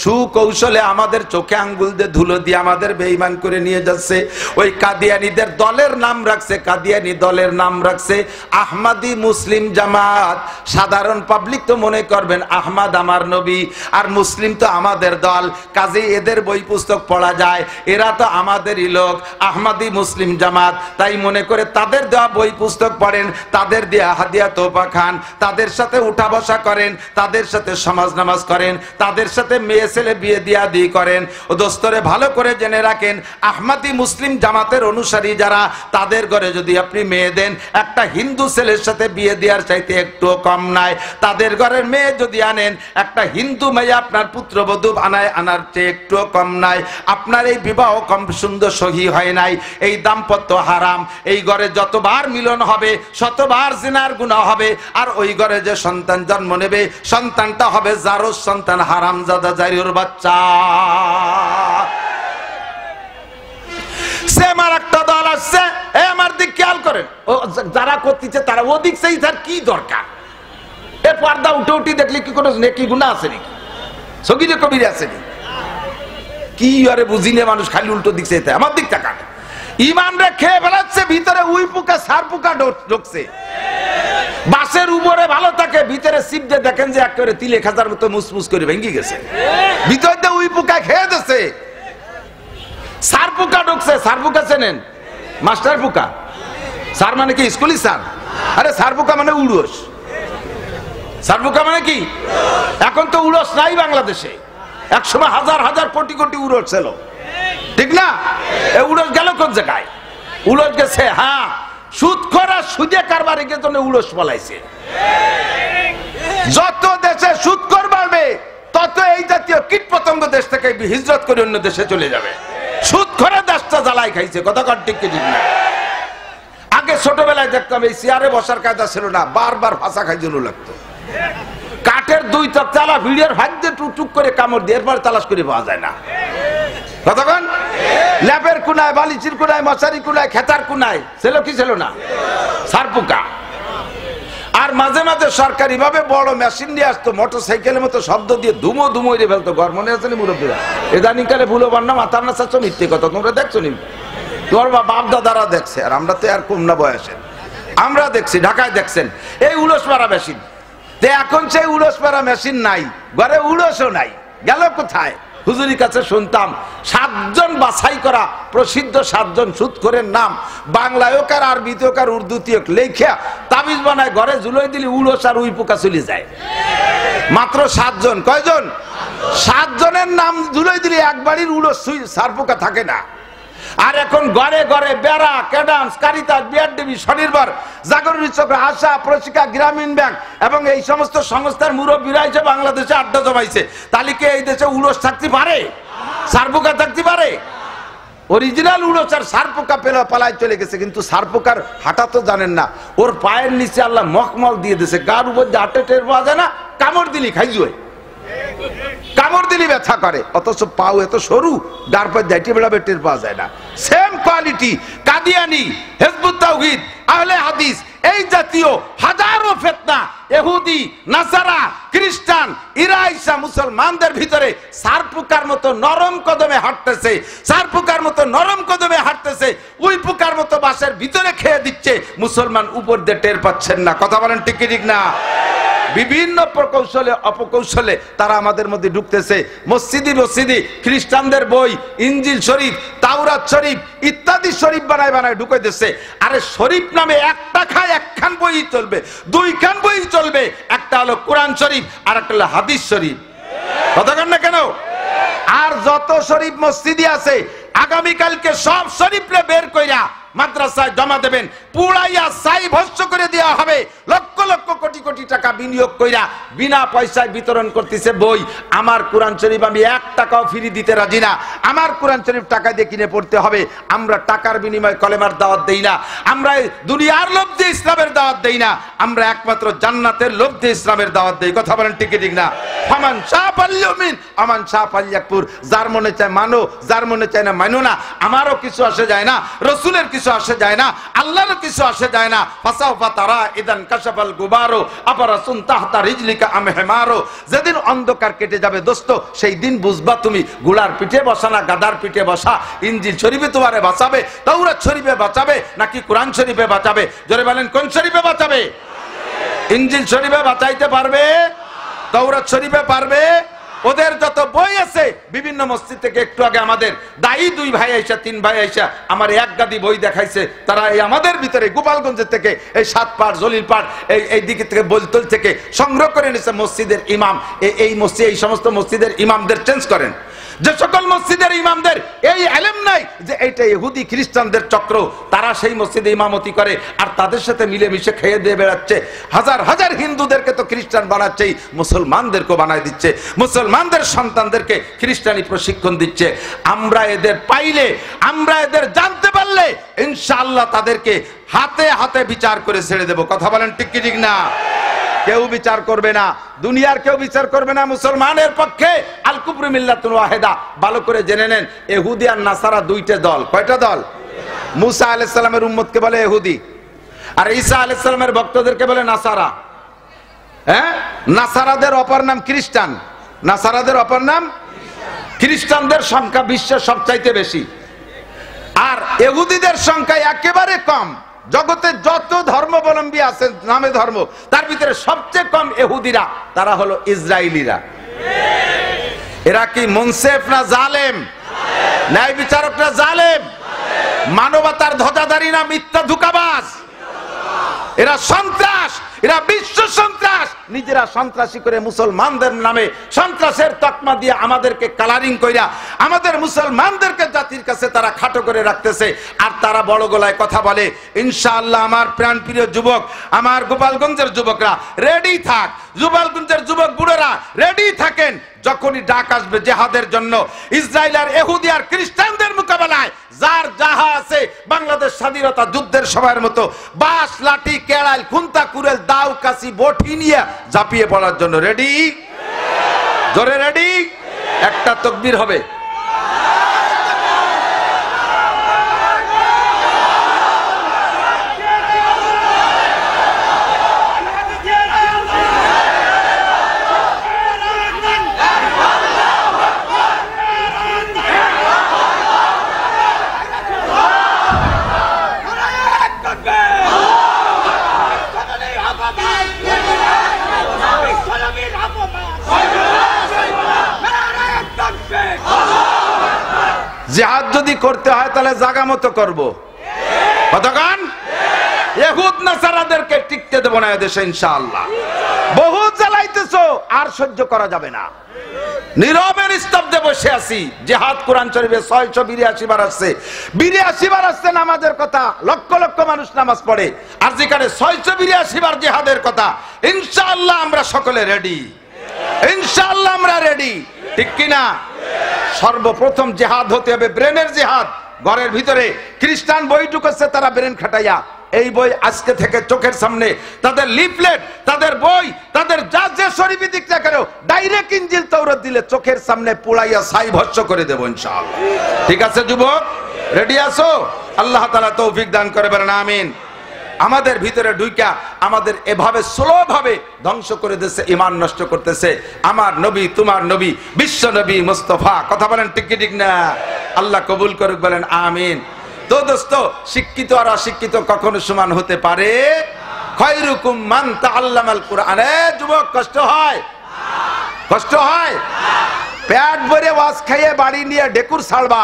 সুকৌশলে আমাদের চোখে আঙ্গুল দিয়ে ধুলো দিয়ে আমাদের বেঈমান করে নিয়ে যাচ্ছে। ওই কাদিয়ানীদের দলের নাম রাখছে, কাদিয়ানী দলের নাম রাখছে আহমদি মুসলিম জামাত। সাধারণ পাবলিক তো মনে করবেন আহমদ আমার নবী আর মুসলিম তো আমাদের দল, কাজে এদের বই পুস্তক পড়া যায়, এরা তো আমাদেরই লোক, আহমদি মুসলিম জামাত। তাই মনে করে তাদের দেওয়া বই পুস্তক পড়েন, তাদের দেওয়া হাদিয়া তোফা খান, তাদের সাথে উঠা বসা করেন, তাদের সাথে সমাজ নামাজ করেন, তাদের সাথে মেয়ে ছেলে বিয়ে দিয়া দিয়ে করেন। ও দোস্তরে ভালো করে জেনে রাখেন, আহমদি মুসলিম জামাতের অনুসারী যারা, তাদের ঘরে যদি আপনি মেয়ে দেন, একটা হিন্দু ছেলের সাথে বিয়ে দেওয়ার চাইতে একটুও কম নাই। তাদের ঘরের মেয়ে যদি আনেন, একটা হিন্দু মেয়ে আপনার পুত্রবধূ আনার চেয়ে একটুও কম নাই। আপনার এই বিবাহ কম সুন্দর সহি হয় নাই, এই দাম্পত্য হারাম। এই ঘরে যতবার মিলন হবে শতবার জিনার গুনাহ হবে, আর ওই ঘরে যে সন্তান জন্ম নেবে সন্তানটা হবে জারজ সন্তান, হারামজাদা জারির বাচ্চা। সেমার একটা দল আসছে, আমার দিক খেয়াল করেন, যারা করতেছে তারা ওদিক সেই তার কি দরকার? এ পর্দা উঠে উঠি দেখলে কি কোনো নেকি গুনাহ আছে নাকি? সগীরে কবিরে আছে নাকি? কি আরে বুঝিনে মানুষ খালি উল্টো দিক চাইতে, আমার দিক তাকান। ইমান রে খেয়ে বেড়াচ্ছে, ভিতরে উই পোকা সার পোকা ঢুকছে। বাসের উপরে ভালো থাকে, ভিতরে সিপ দিয়ে দেখেন যে একেবারে তিলে খাজার মতো মুসমুস করে ভেঙে গেছে, ভিতর দিয়ে উই পোকা খেয়ে দিচ্ছে। সার পোকা ঢুকছে। সার পোকা চেনেন? মাস্টার পোকা। সার মানে কি? স্কুলি সার। আরে সার পোকা মানে উড়োস। সার পোকা মানে কি? এখন তো উড়োস নাই বাংলাদেশে, একসময় হাজার হাজার কোটি কোটি উড়োস ছিল, ঠিক না? এই উড়োস গেল কোন জায়গায়? উড়োস গেছে হ্যাঁ সুদখোর আর সুদে কারবারিকের জন্য উড়োস পলাইছে। যত দেশে সুদখোর বাড়বে তত এই জাতীয় কীট পতঙ্গ দেশ থেকে হিজরত করে অন্য দেশে চলে যাবে। সুদখোরের দেশটা জ্বালাই খাইছে, কথা কার ঠিক ঠিক না? আগে ছোটবেলায় দেখতাম এই চেয়ারে বসার কায়দা ছিল না, বারবার ফাঁসা খাই জন্য লাগতো। কাঠের দুই চালা ভিড়ের ভাগ দিয়ে টুকটুক করে কামড় দিয়ে এরপর তালাশ করে পাওয়া যায় না। কতক্ষণ ল্যাপের কুনায়, বালিচির কুনায়, মশারি কুনায়, খেতার কুনায় ছিল কি ছিল না? সার পোকা। আর মাঝে মাঝে সরকারি ভাবে বড় মেশিন নিয়ে আসতো, মোটর সাইকেলের মতো শব্দ দিয়ে ধুমো ধুমো রে ফেলতো। ঘর মনে আছে নি মুরব্বীরা? এদানিং কালে ভুলো বান্না মাথার না চাচ্ছ মিথ্যে কথা, তোমরা দেখছো নি? তোর বাপ দাদারা দেখছে, আর আমরা তো আর কম না বয়সে, আমরা দেখছি। ঢাকায় দেখছেন এই উলস মারা মেশিন, এখন সেই উলস মারা মেশিন নাই, ঘরে উলসও নাই, গেল কোথায়? হুজুরির কাছে শুনতাম 7 জন বাছাই করা প্রসিদ্ধ 7 জন সুদখোরের নাম বাংলায় হোক আর আরবিতে হোক আর উর্দুতে হোক লেখা তাবিজ বানায় ঘরে ঝুলোই দিলে উলস আর উই পোকা চলে যায়। মাত্র 7 জন। কয়জন? 7 জনের নাম ঝুলোই দিলে এক বাড়ির উলস সার পোকা থাকে না। আর এখন ঘরে ঘরে বেড়া, ক্যাডান্স, কারিতাস, বিআরডিবি, স্বনির্ভর, জাগরণী চক্র, আশা, প্রশিকা, গ্রামীণ ব্যাংক এবং এই সমস্ত সংস্থার মুরব্বীরা এসে বাংলাদেশে আড্ডা জমাইছে। তাহলে কি এই দেশে উলস থাকতে পারে? সার পোকা থাকতে পারে? অরিজিনাল উলস আর সার পোকা পেলে পালায় চলে গেছে। কিন্তু সার পোকার হাঁটা তো জানেন না, ওর পায়ের নিচে আল্লাহ মখমল দিয়ে দিয়েছে, গার উপর দিয়ে হাঁটে টের পাওয়া যায় না, কামড় দিলি খাই জয়, কামড় দিলি ব্যথা করে, অথচ পাও এত সরু, ডার পর যাইতে বেড়াবে টের পাওয়া যায় না। সেম কোয়ালিটি কাদিয়ানি, হিজবুত তাওহীদ, আহলে হাদিস, এই জাতীয় হাজারো ফিতনা, ইহুদি, নাসারা, খ্রিস্টান, ইরাইসা মুসলমানদের ভিতরে সার পোকার মতো নরম কদমে হাঁটতেছে, সার পোকার মতো নরম কদমে হাঁটতেছে, উই পোকার মতো বাসের ভিতরে খেয়ে দিচ্ছে, মুসলমান উপর দিয়ে টের পাচ্ছেন না। কথা বলেন ঠিক কি ঠিক না? বিভিন্ন প্রকৌশলে অপকৌশলে তারা আমাদের মধ্যে ঢুকতেছে। মসজিদি মসজিদি খ্রিস্টানদের বই, ইনজিল শরীফ, তাওরাত শরীফ ইত্যাদি শরীফ বানায় বানায় ঢুকাই দিচ্ছে। আরে শরীফ নামে একটা খায় একখান বই চলবে, 2খান বই চলবে, একটা হলো কোরআন শরীফ আর একটা হলো হাদিস শরীফ। কথা কন না কেন? আর যত শরীফ মসজিদি আছে আগামীকালকে সব শরীফরে বের কইরা মাদ্রাসায় জমা দেবেন, পুড়াইয়া ছাই ভস্ম করে দেওয়া হবে। লক্ষ লক্ষ কোটি কোটি টাকা বিনিয়োগ কইরা বিনা পয়সায় বিতরণ করতেছে বই। আমার কোরআন শরীফ আমি 1 টাকাও ফ্রি দিতে রাজি না। আমার কোরআন শরীফ টাকা দিয়ে কিনে পড়তে হবে। আমরা টাকার বিনিময়ে কলেমার দাওয়াত দেই না, আমরা দুনিয়ার লোভ দিয়ে ইসলামের দাওয়াত দেই না, আমরা একমাত্র জান্নাতের লোভ দিয়ে ইসলামের দাওয়াত দেই। কথা বলেন ঠিক ঠিক না? ফামান শাহ ফালইউমিন আমান শাহ ফালইয়াকফুর। যার মনে চায় মানো, যার মনে চায় না মানো না। আমারও কিছু আসে যায় না, রসুলের কিছু আসে যায় না, আল্লাহর কিছু আসে যায় না। ফাসাউফা তারা ইদান কাশাফাল গুবারো আবারাসুন তাহতা রিজলিকা আম হিমারো, যেদিন অন্ধকার কেটে যাবে দোস্ত, সেই দিন বুঝবা তুমি ঘোড়ার পিঠে বসা না গাধার পিঠে বসা। ইনজিল শরীফে তোমারে বাঁচাবে, তাওরাত শরীফে বাঁচাবে নাকি কোরআন শরীফে বাঁচাবে? জোরে বলেন কোন শরীফে বাঁচাবে? ইনজিল শরীফে বাঁচাইতে পারবে? তাওরাত শরীফে পারবে? ওদের যত বই আছে বিভিন্ন মসজিদ থেকে, একটু আগে আমাদের দায়ী 2 ভাই আইসা 3 ভাই আইসা আমার এক গাদি বই দেখাইছে। তারা এই আমাদের ভিতরে গোপালগঞ্জের থেকে এই 7 পাড় জলিল পাড় এই দিকে থেকে বলতল থেকে সংগ্রহ করে নিয়েছে মসজিদের ইমাম। এই মসজিদ, এই সমস্ত মসজিদের ইমামদের চেঞ্জ করেন। যে সকল মসজিদের ইমামদের এই ইলম নাই যে এইটা ইহুদি খ্রিস্টানদের চক্র, তারা সেই মসজিদে ইমামতি করে আর তাদের সাথে মিলেমিশে খেয়ে দিয়ে বেড়াচ্ছে। হাজার হাজার হিন্দুদেরকে তো খ্রিস্টান বানাচ্ছে, মুসলমানদেরকে বানায় দিচ্ছে, মুসলমানদের সন্তানদেরকে খ্রিস্টানি প্রশিক্ষণ দিচ্ছে। আমরা এদের পাইলে, আমরা এদের জানতে পারলে ইনশাআল্লাহ তাদেরকে হাতে হাতে বিচার করে ছেড়ে দেব। কথা বলেন ঠিক কি ঠিক না? কেউ বিচার করবে না, দুনিয়ার কেউ বিচার করবে না মুসলমানের পক্ষে। আল কুফরু মিল্লাতুন ওয়াহিদা, ভালো করে জেনে নেন। ইহুদি আর নাসারা 2টা দল। কয়টা দল? মুসা আলাইহিস সালামের উম্মতকে বলে ইহুদি, আর ঈসা আলাইহিস সালামের ভক্তদেরকে বলে নাসারা। হ্যাঁ, নাসারাদের অপর নাম খ্রিস্টান। নাসারাদের অপর নাম খ্রিস্টানদের সংখ্যা বিশ্বের সবচাইতে বেশি, আর ইহুদিদের সংখ্যা একেবারে কম। জগতে যত ধর্মাবলম্বী আছে নামে ধর্ম, তার ভিতরে সবচেয়ে কম ইহুদিরা, তারা হলো ইসরায়েলিরা। এরা কি মুনসিফ না জালেম? ন্যায় বিচারক না জালেম? মানবতার ধ্বজাধারী না মিথ্যা ধোঁকাবাজ? এরা সন্ত্রাস, এরা বিশ্ব সন্ত্রাস। নিজেরা সন্ত্রাসী করে মুসলমানদের নামে সন্ত্রাসের তকমা দিয়ে আমাদেরকে কালারিং কইরা আমাদের মুসলমানদেরকে জাতির কাছে তারা খাটো করে রাখতেছে। আর তারা বড় গলায় কথা বলে। ইনশাআল্লাহ আমার প্রাণপ্রিয় যুবক, আমার গোপালগঞ্জের যুবকরা রেডি থাক, গোপালগঞ্জের যুবক বুড়োরা রেডি থাকেন। যখনই ডাক আসবে জিহাদের জন্য, ইসরায়েল আর ইহুদি আর খ্রিস্টানদের মোকাবেলায়, যার যাহা আছে বাংলাদেশ স্বাধীনতা যুদ্ধের সময়ের মতো বাঁশ লাঠি কেড়াল খুন্তা কুড়েল দাও কাশি বটি নিয়ে ঝাঁপিয়ে পড়ার জন্য রেডি? জোরে রেডি? একটা তাকবীর হবে। জিহাদ যদি করতে হয় তাহলে জায়গা মতো করবো। কতক্ষণ? ইহুদ নাসারাদেরকে টিকতে দেব না এদেশে ইনশাআল্লাহ। বহু জ্বালাইতেছো, আর সহ্য করা যাবে না। নীরবে নিস্তব্ধে বসে আছি। জিহাদ কোরআন শরীফে 682 বার আসছে। 82 বার আসছে নামাজের কথা, লক্ষ লক্ষ মানুষ নামাজ পড়ে। আর যেখানে 682 বার জিহাদের কথা, ইনশাআল্লাহ আমরা সকলে রেডি। ইনশাআল্লাহ আমরা রেডি, ঠিক কিনা? সর্বপ্রথম জিহাদ হতে হবে ব্রেনের জিহাদ। ঘরের ভিতরে খ্রিস্টান বই ঢুকেছে, তারা ব্রেন খাটাইয়া এই বই আজকে থেকে চোখের সামনে তাদের লিফলেট, তাদের বই, তাদের যা যে শরীফি দিক না কেন ডাইরেক্ট ইনজিল তাওরাত দিলে চোখের সামনে পুড়াইয়া ছাই ভস্ম করে দেব ইনশাআল্লাহ। ঠিক আছে যুবক, রেডি আছো? আল্লাহ তাআলা তৌফিক দান করে বলেন আমিন। আমাদের ভিতরে ঢুইকা আমাদের এভাবে স্লোভাবে ধ্বংস করে দিচ্ছে, ঈমান নষ্ট করতেছে আমার নবী, তোমার নবী, বিশ্ব নবী মুস্তাফা। কথা বলেন ঠিক কি ঠিক না? আল্লাহ কবুল করুক, বলেন আমিন। তো দোস্ত, শিক্ষিত আর অশিক্ষিত কখনো সমান হতে পারে? খায়রুকুম মান তাআল্লামাল কুরআন। যুবক, কষ্ট হয়? কষ্ট হয়? পেট ভরে ওয়াজ খাইয়ে বাড়ি নিয়ে ডেকুর ছাড়বা,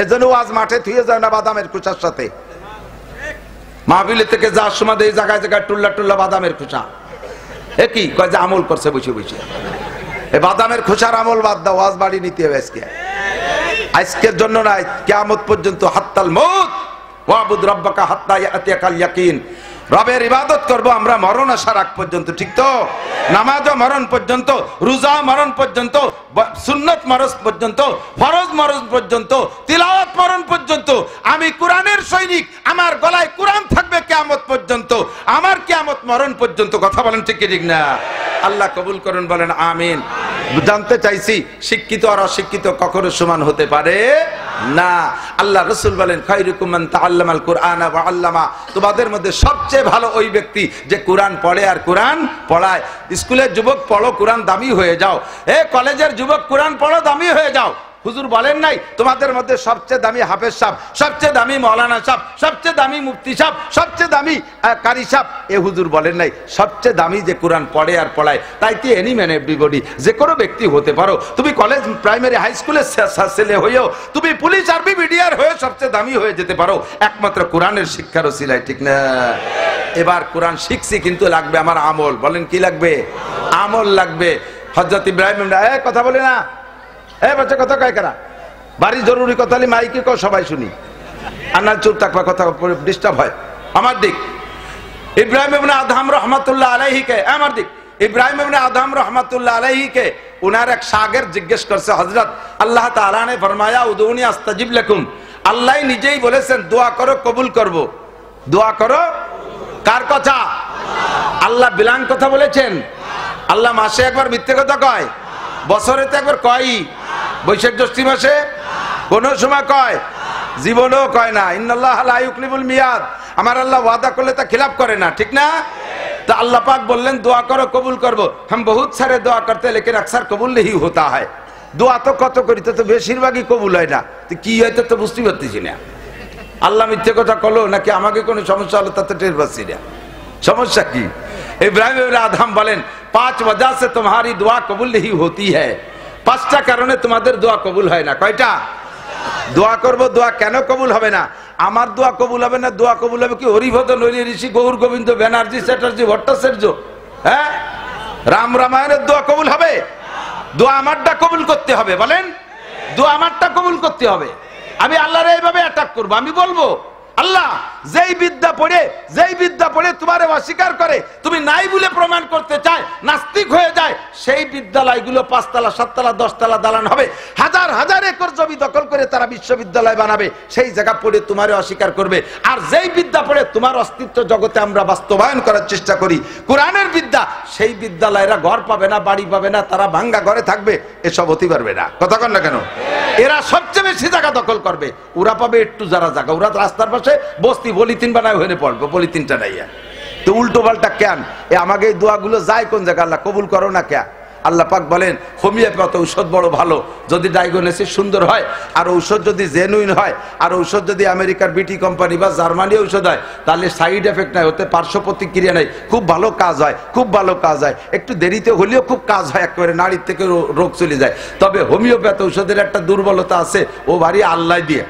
এজন্য ওয়াজ মাঠে থুয়ে যায় না বাদামের খোসার সাথে। মাহফিলে থেকে যাওয়ার সময় এই জায়গায় জায়গায় টুল্লা টুল্লা বাদামের খোসা। এ কি কয় যে আমল করছে বসে বসে। এই বাদামের খোসার আমল বাদ দাও, ওয়াজ বাড়ি নিতে হবে আজকে। আজকের জন্য নয়, কিয়ামত পর্যন্ত। হাত্তাল মউত ওয়াবুদ রাব্বাকা হাত্তা ইয়াতিয়াকাল ইয়াকিন। রবের ইবাদত করব আমরা মরণ আসার আগ পর্যন্ত, ঠিক তো? নামাজও মরণ পর্যন্ত, রোজা মরণ পর্যন্ত, সুন্নত মরণ পর্যন্ত, ফরজ মরণ পর্যন্ত, তিলাওয়াত মরণ পর্যন্ত। আমি কোরআনের সৈনিক, আমার গলায় কোরআন থাকবে কিয়ামত কিয়ামত পর্যন্ত, আমার কিয়ামত মরণ পর্যন্ত। কথা বলেন ঠিক কি ঠিক না? আল্লাহ কবুল করুন, বলেন আমিন। জানতে চাইছি, শিক্ষিত আর অশিক্ষিত কখনো সমান হতে পারে না। আল্লাহ রাসূল বলেন খায়রুকুম মান তাআল্লামাল কুরআনা ওয়া আল্লামা, তোমাদের মধ্যে সবচেয়ে ভালো ওই ব্যক্তি যে কোরআন পড়ে আর কোরআন পড়ায়। স্কুলের যুবক পড়ো, কোরআন দামি হয়ে যাও। কলেজের যুবক কোরআন পড়ো, দামি হয়ে যাও। হুজুর বলেন নাই তোমাদের মধ্যে সবচেয়ে দামি হাফেজ সাহেব, সবচেয়ে দামি মৌলানা সাহেব, সবচেয়ে দামি মুফতি সাহেব, সবচেয়ে দামি কারি সাহেব? হুজুর বলেন নাই সবচেয়ে দামি যে কোরআন পড়ে আর পড়ায়। তাই তো এনি ম্যান এভরিবডি, যে কোনো ব্যক্তি হতে পারো। তুমি কলেজ, প্রাইমারি, হাই স্কুলের ছেলে হয়েও তুমি পুলিশ, আর্মি, বিডিআর হয়ে সবচেয়ে দামি হয়ে যেতে পারো একমাত্র কোরআনের শিক্ষার ওসিলায়, ঠিক না? এবার কোরআন শিখছি, কিন্তু লাগবে আমার আমল। বলেন কি লাগবে? আমল লাগবে। হযরত ইব্রাহিম, কথা বলে না, বাচ্চা কথা কয় কারা? বাড়ি জরুরি কথা মাইকে কও, সবাই শুনি। আর না চুপ থাকবা, কথা ডিস্টার্ব হয়। আমার দিক ইব্রাহিম ইবনে আদহাম রহমাতুল্লাহ আলাইহিকে, আমার দিক ইব্রাহিম ইবনে আদহাম রহমাতুল্লাহ আলাইহিকে উনার এক শাগির্দ জিজ্ঞেস করছে, হযরত আল্লাহ তাআলা ने फरमाया উদউনি আস্তাজিব লাকুম, আল্লাহ নিজেই বলেছেন দোয়া করো কবুল করব। দোয়া করো কার কথা? আল্লাহ বিলাং কথা বলেছেন? আল্লাহ মাসে একবার মিথ্যে কথা কয়? বছরে তো একবার কয়। বৈশাখ জ্যৈষ্ঠ মাসে কোন সময় কয়? জীবনেও কয় না। ইন্নাল্লাহ লা ইউখলিফুল মিয়াদ, আমার আল্লাহ ওয়াদা করলে তা খিলাফ করে না, ঠিক না? তো আল্লাহ পাক বললেন দোয়া করো কবুল করবো। हम बहुत सारे दुआ करते हैं लेकिन अक्सर कबूल नहीं होता है। দোয়া তো কত করি, তো বেশিরভাগই কবুল হয় না। তো কি হয়তো তো বুঝতে পারতেছি না। আল্লাহ মিথ্যে কথা কলো নাকি আমাকে কোনো সমস্যা হলো তাতে টের পাচ্ছি না। সমস্যা কি? ইব্রাহিম ইবনে আদহাম বলেন 5 वजह से तुम्हारी दुआ कबूल नहीं होती है। 5টা কারণে তোমাদের দোয়া কবুল হয় না। কয়টা? দোয়া করব, দোয়া কেন কবুল হবে না? আমার দোয়া কবুল হবে না, দোয়া কবুল হবে কি হরিভদ নৈরি ঋষি গৌর গোবিন্দ ব্যানার্জি চ্যাটার্জি ভট্টাচার্য, রাম রামায়ণের দোয়া কবুল হবে? দোয়া আমারটা কবুল করতে হবে। বলেন, দোয়া আমারটা কবুল করতে হবে। আমি আল্লাহর এইভাবে অ্যাটাক করব, আমি বলবো আল্লাহ যেই বিদ্যা পড়ে তোমারে অস্বীকার করে, তুমি নাই বলে প্রমাণ করতে চায়, নাস্তিক হয়ে যায়, সেই বিদ্যালয়গুলো 5 তলা 7 তলা 10 তলা দালান হবে, হাজার হাজার একর জমি দখল করে তারা বিশ্ববিদ্যালয় বানাবে, সেই জায়গা পড়ে তোমারে অস্বীকার করবে। আর যেই বিদ্যা পড়ে তোমার অস্তিত্ব জগতে আমরা বাস্তবায়ন করার চেষ্টা করি, কোরআনের বিদ্যা, সেই বিদ্যালয়েরা ঘর পাবে না, বাড়ি পাবে না, তারা ভাঙ্গা ঘরে থাকবে, এসব হতে পারবে না। কথা কন না কেন? এরা সবচেয়ে বেশি জায়গা দখল করবে, ওরা পাবে একটু যারা জায়গা, ওরা রাস্তার পাশে বস্তি পলিথিন বানায় হয়ে পড়বে, পলিথিনটা নাই। তো উল্টো পাল্টা কেন? আমাকে এই দোয়াগুলো যায় কোন জায়গা? আল্লাহ কবুল করো না কে? আল্লাহ পাক বলেন হোমিওপ্যাথি ঔষধ বড় ভালো, যদি ডায়াগনোসিস সুন্দর হয়, আর ঔষধ যদি জেনুইন হয়, আর ঔষধ যদি আমেরিকার বিটি কোম্পানি বা জার্মানি ঔষধ হয়, তাহলে সাইড এফেক্ট নাই, ওতে পার্শ্ব প্রতিক্রিয়া নাই, খুব ভালো কাজ হয়, খুব ভালো কাজ হয়, একটু দেরিতে হলেও খুব কাজ হয়, একেবারে নাড়ির থেকে রোগ চলে যায়। তবে হোমিওপ্যাথি ঔষধের একটা দুর্বলতা আছে, ও ভারী আল্লাহ দিয়ে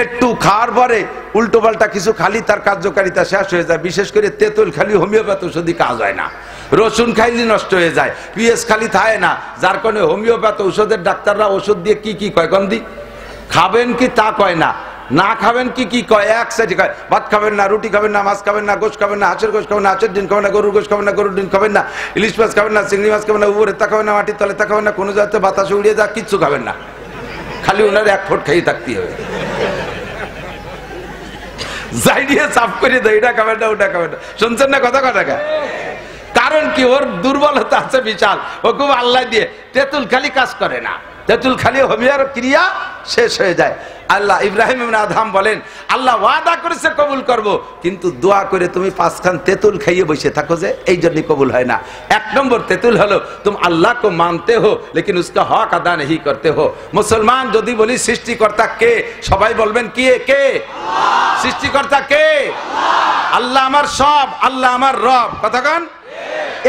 একটু খাওয়ার পরে উল্টো পাল্টা কিছু খালি তার কার্যকারিতা শেষ হয়ে যায়। বিশেষ করে তেঁতুল খালি হোমিওপ্যাথি ওষুধই কাজ হয় না, রসুন খাইলে নষ্ট হয়ে যায়, পিএস খালি থাকে না, যার কারণে হোমিওপ্যাথি ওষুধের ডাক্তাররা ওষুধ দিয়ে কি কি কয় গন্ধি খাবেন কি তা কয় না, না খাবেন কি কি কয় এক সাইডে কয়, ভাত খাবেন না, রুটি খাবেন না, মাছ খাবেন না, গোশ খাবেন না, হাঁসের গোশ খাবেন না, হাঁসের ডিম খাবেন না, গরুর গোশ খাবেন না, গরুর ডিম খাবেন না, ইলিশ মাছ খাবেন না, চিংড়ি মাছ খাবেন না, উপরে তা খাবেন না, মাটির তলে তা খাবেন না, কোনো যাতে বাতাসে উড়িয়ে যা কিচ্ছু খাবেন না, খালি ওনার 1 ফুট খেয়ে থাকতে হবে। যাই দিয়ে চাপ করে দেয়, এটা খাবেন না, ওটা খাবেন না। শুনছেন না কথা? কারণ কি? ওর দুর্বলতা আছে বিশাল, ও খুব আল্লাহ দিয়ে। তেঁতুল খালি কাজ করে না, তেঁতুল খালি হোমিওর ক্রিয়া শেষ হয়ে যায়। আল্লাহ ইব্রাহিম ইবনে আদহাম বলেন আল্লাহ ওয়াদা করেছে কবুল করব, কিন্তু দোয়া করে তুমি 5 খান তেঁতুল খাইয়ে বসে থাকো, যে এই জন্য কবুল হয় না। 1 নম্বর তেঁতুল হলো তুম আল্লাহ को मानते हो लेकिन उसका हक अदा नहीं करते हो। মুসলমান যদি বলি সৃষ্টিকর্তা কে, সবাই বলবেন কি? কে সৃষ্টিকর্তা? কে? আল্লাহ আমার সব, আল্লাহ আমার রব। কথা কন?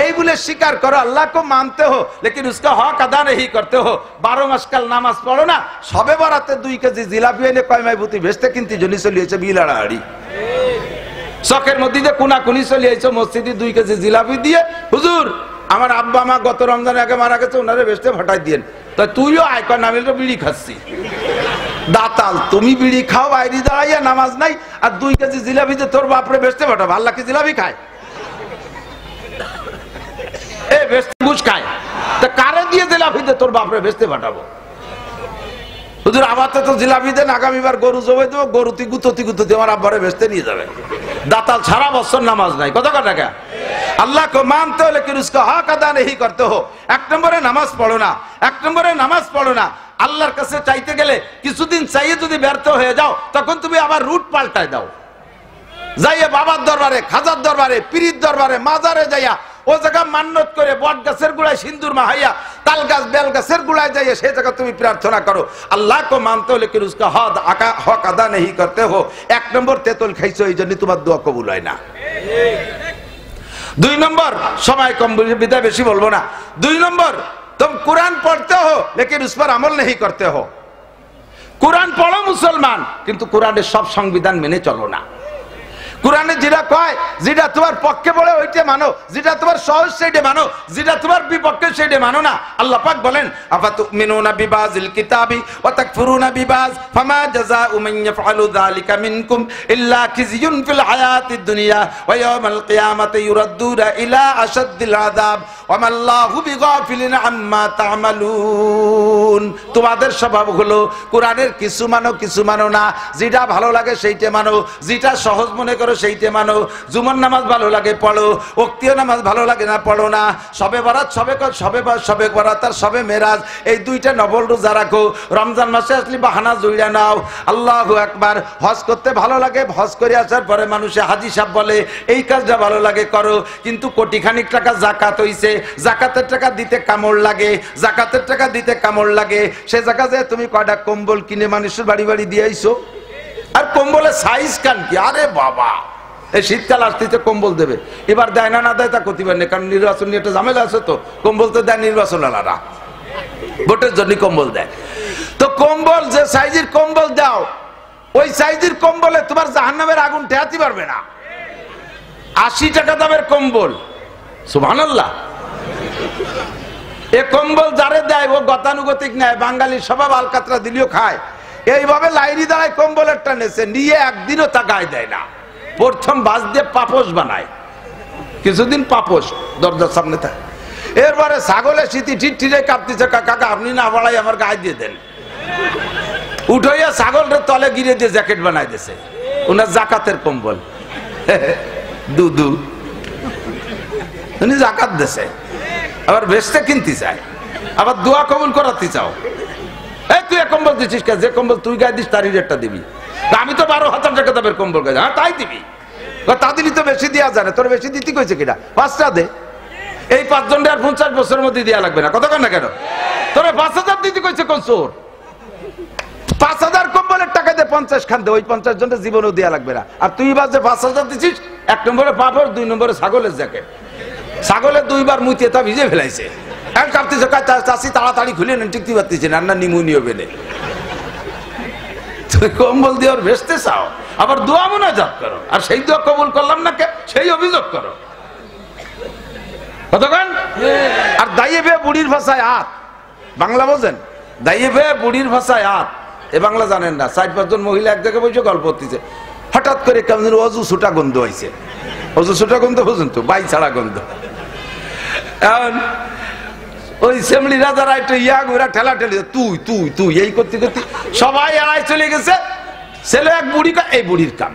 এই বলে স্বীকার করো আল্লাহ को मानते हो लेकिन उसका हक अदा नहीं करते हो। 12 মাস কাল নামাজ পড়ো না, সবে বরাতে 2 কেজি জিলাপি এনে কয়মাই ভূতি ভেস্তে কিনতে জনি চলিয়েছে বিলাড়াড়ি, চকের মধ্যে যে কোনাকুনি চলিয়েছে মসজিদে 2 কেজি জিলাপি দিয়ে, হুজুর আমার আব্বা মা গত রমজানের আগে মারা গেছে, ওনারে ভেস্তে ফাটাই দিয়েন। তো তুইও আয়কর নামিল বিড়ি খাচ্ছি, দাতাল তুমি বিড়ি খাও, বাইরে দাঁড়াইয়া নামাজ নাই, আর 2 কেজি জিলাপি যে তোর বাপরে ভেস্তে ফাটাবো। আল্লাহ কি জিলাপি খায়? কারে দিয়ে জিলাপি তোর বাপরে ভেস্তে ফাটাবো? হুজুর আবাতে তো জিলাপি দেন, আগামীবার গরু জবাই দেবো, গরুতি গুততি আমার আব্বারে বেচতে নিয়ে যাবে। দাতাল সারা বছর নামাজ নাই, কত টাকা? আল্লাহ কো মানতে হলে কি উসকা হক আদা নেই করতে হো। এক নম্বরে নামাজ পড়ো না, এক নম্বরে নামাজ পড়ো না। আল্লাহর কাছে চাইতে গেলে কিছুদিন চাইয়ে যদি ব্যর্থ হয়ে যাও, তখন তুমি আবার রুট পাল্টায় দাও। যাইয়ে বাবার দরবারে, খাজার দরবারে, পীরির দরবারে, মাজারে যাইয়া ও জায়গা মান্নত করে বট গাছের গোড়ায় সিন্দুর মাহাইয়া তাল গাছ বেল গাছের গোড়ায় যাইয়া সেই জায়গা তুমি প্রার্থনা করো। আল্লাহ কো মানতে হলে কি উসকা হক আদা নেই করতে হো। এক নম্বর তেতুল খাইছো, এই জন্য তোমার দোয়া কবুল হয় না। দুই নম্বর, সময় কম বিদায় বেশি বলবো না। দুই নম্বর, तुम कुरान पढ़ते हो लेकिन उस पर अमल नहीं करते हो। कुरान पढ़ो मुसलमान, किंतु कुराने सब संविधान मेने चलो ना। कुराने যেটা কয়, যেটা তোমার পক্ষে বলে ওইটা মানো, যেটা তোমার সহজ সেইটা মানো, যেটা তোমার বিপক্ষে সেইটা মানো না। আল্লাহ পাক বলেন আফাতুমিনুনা বিবাযিল কিতাবি ওয়া তাকফুরুনা বিবায ফামা জাযাউ মান ইয়াফআলু যালিকা মিনকুম ইল্লা খিzyun ফিল হায়াতিদ দুনিয়া ওয়া ইয়াওমাল কিয়ামাতি ইউরাদ্দুনা ইলা আশাদ্দিল আযাব ওয়া মাল্লাহু বিগাফিলিন আম্মা তা'মালুন। তোমাদের স্বভাব হলো কোরআনের কিছু মানো কিছু মানো না, যেটা ভালো লাগে সেইটা মানো, যেটা সহজ মনে করো সেইতে মানো। জুমার নামাজ ভালো লাগে পড়ো, ওক্তীয় নামাজ ভালো লাগে না পড়ো না। সবে বরাত, সবে বরাত আর সবে মেরাজ, এই দুইটা নফল রোজা রাখো। রমজান মাসে আসলে বাহানা জুড়ে নাও। আল্লাহু আকবার। হজ করতে ভালো লাগে, হজ করে আসার পরে মানুষে হাজি সাহেব বলে এই কাজটা ভালো লাগে করো, কিন্তু কোটিখানিক টাকা জাকাত হইছে, জাকাতের টাকা দিতে কামড় লাগে, জাকাতের টাকা দিতে কামড় লাগে। সে জায়গাতে তুমি কয়টা কম্বল কিনে মানুষের বাড়ি বাড়ি দিয়ে আইছো, আর কম্বলের সাইজ কান কি? আরে বাবা, এই শীতকাল আসতে কম্বল দেবে, এবার দেয় না দেয় তা করতে পারে, কারণ নির্বাচন নিয়ে একটা ঝামেলা আছে। তো কম্বল তো দেয় নির্বাচন আলাদা, ভোটের জন্য কম্বল দেয়। তো কম্বল যে সাইজের কম্বল দাও, ওই সাইজের কম্বলে তোমার জাহান্নামের আগুন ঠেয়াতে পারবে না। 80 টাকা দামের কম্বল, সুবহানাল্লাহ। এ কম্বল যারে দেয় ও গতানুগতিক নেয়, বাঙালির স্বভাব আলকাতরা দিলেও খায়। এইভাবে লাইনি দাঁড়ায় কম্বলের টানেছে, নিয়ে একদিনও তা গায়ে দেয় না। প্রথম বাস দিয়ে পাপোশ বানায়, কিছুদিন পাপোশ দরজার সামনে থাকে। এরপরে ছাগলের শীতি ঠিক ঠিকই কাঁপতেছে, কাকা আপনি না বাড়াই আমার গায়ে দিয়ে দেন। উঠাইয়া ছাগলের তলে গিরে দিয়ে জ্যাকেট বানাই দিয়েছে, ওনার জাকাতের কম্বল। দুদু উনি জাকাত দিয়েছে, আবার বেচতে কিনতে চায়, আবার দোয়া কবুল করাতে চাও। তুই এক কম্বল দিচ্ছিস, যে কম্বল তুই গায়ে দিস তারই রেটটা দিবি। আমি তো 12,000 টাকা দামের কম্বল গায়ে, হ্যাঁ তাই দিবি। তা দিলি তো বেশি দেওয়া যায় না, তোর বেশি দিতে কইছে কিনা? 5টা দে। এই 5 জনের আর 50 বছরের মধ্যে দেওয়া লাগবে না, কতক্ষণ না কেন? তোরা 5,000 দিতে কইছে কোন চোর? 5,000 কম্বলের টাকা দিয়ে 50 খান দে, ওই 50 জনের জীবনেও দেওয়া লাগবে না। আর তুই বাস যে 5,000 দিচ্ছিস, 1 নম্বরে পাপড়, 2 নম্বরে ছাগলের জ্যাকেট। ছাগলের 2বার মুতিয়ে তা ভিজে ফেলাইছে, এখন কাঁপতেছে, চাষি তাড়াতাড়ি খুলে নেন, টিকতে পারতেছে না, না নিমুনিও বেনে। কম্বল দিয়ে ওর ভেসতে চাও, আবার দোয়া মুনাজাত করো, আর সেই দোয়া কবুল করলাম না কে সেই অভিযোগ করো, কতক্ষণ? আর দাইয়ে বে বুড়ির ভাষায় হাত, বাংলা বোঝেন? দাইয়ে বে বুড়ির ভাষায় হাত, এ বাংলা জানেন না। 4-5 জন মহিলা এক জায়গায় বসে গল্প করতেছে, হঠাৎ করে কেমন অজু ছুটা গন্ধ হয়েছে। অজু ছুটা গন্ধ বুঝুন তো, বাই ছাড়া গন্ধ। এখন ওই সেমলি রাজারা একটু ইয়া ঘুরা ঠেলা ঠেলি, তুই তুই তুই এই করতে করতে সবাই এড়াই চলে গেছে। ছেলে এক বুড়ি, এই বুড়ির কাম।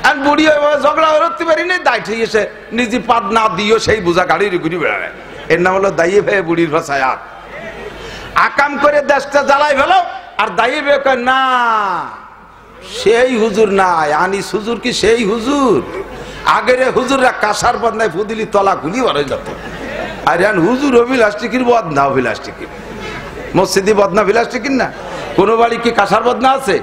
আর বুড়ি ঝগড়া করতে পারি না, দায় ঠিক এসে নিজে পাদ না দিও সেই বোঝা গাড়ির ঘুরি বেড়ায়। এর নাম হলো দাইয়ে ভাই বুড়ির ভাষায় হাত। আকাম করে দেশটা জ্বালাই ফেলো, আর দাইয়ে ভাই কয় না সেই হুজুর নাই, আনিস হুজুর কি সেই হুজুর? আগের হুজুররা কাঁসার বদনায় ফুদিলি তলা খুলি বার হয়ে যেত। আর হুজুর অভিলাষ্টিকির বদনা, অভিলাষ্টিকির মসজিদি বদনা অভিলাষ্টিকির না। কোন বাড়ি কি কাঁসার বদনা আছে?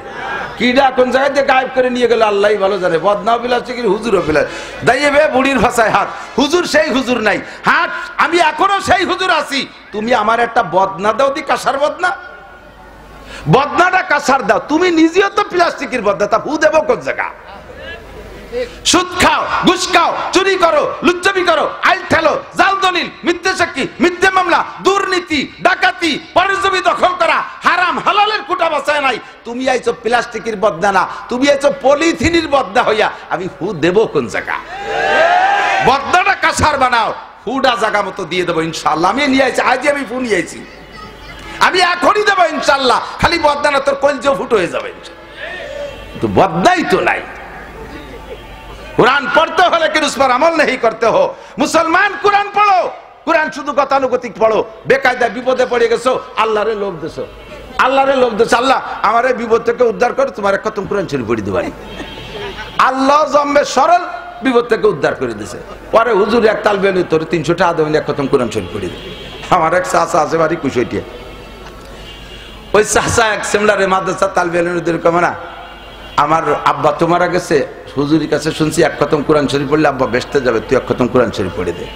কিডা কোন জায়গায় দিয়ে গায়েব করে নিয়ে গেল আল্লাহ ভালো জানে। বদনা অভিলাষ্টিকির, হুজুর অভিলাষ। দাইয়ে বে বুড়ির ভাষায় হাত, হুজুর সেই হুজুর নাই। হাত আমি এখনো সেই হুজুর আছি, তুমি আমার একটা বদনা দাও দি, কাঁসার বদনা। বদনাটা কাঁসার দাও, তুমি নিজেও তো প্লাস্টিকের বদনা, তা হু দেব কোন জায়গা? সুদ খাও, ঘুষ খাও, চুরি করো, লুচ্চামি করো, আইল ঠেলো, জাল দলিল, মিথ্যে সাক্ষী, মিথ্যে মামলা, দুর্নীতি, ডাকাতি, পরজমি দখল করা, হারাম হালালের কুটা বাঁচায় নাই। তুমি আইছো প্লাস্টিকের বদনা না, তুমি আইছো পলিথিনের বদনা হইয়া। আমি হু দেব কোন জায়গা? বদনাটা কাঁসার বানাও, হুডা জায়গা মতো দিয়ে দেবো ইনশাআল্লাহ। আমি নিয়ে আইছি, আজ আমি ফু নিয়ে আইছি। আমি এখনই দেবো ইনশাল্লাহ, খালি বদনা না তোর কলজেও ফুটো হয়ে যাবে। তো বদনাই তো নাই। कुरान पढ़ते हो लेकिन उस पर अमल नहीं करते हो। मुसलमान कुरान पढ़ो, कुरान शुद्ध गतानुगतिक पढ़ो। बेकायदा विपदे पड़े गेছো আল্লাহরে লোভ দেছো, আল্লাহরে লোভ দেছো, আল্লাহ আমারে বিপদ থেকে উদ্ধার করে, তোমার এক খতম কুরআন শরীফ পড়ি দিবানি। আল্লাহ জম্বে সরল বিপদ থেকে উদ্ধার করে দিয়েছে। পরে হুজুর এক তালবে নিয়ে তোর 300 টাকা দেবেন, এক খতম কুরআন শরীফ পড়ি দে। আমার এক চাচা আছে বাড়ি কুশইটিয়া, ওই চাচা এক সেমিনারে মাদ্রাসা তালবে নিয়ে কমে না, আমার আব্বা তো মারা গেছে, হুজুরের কাছে শুনছি এক খতম কোরআন শরীফ পড়লে আব্বা বেহেশতে যাবে, তুই এক খতম কোরআন শরীফ পড়ে দে।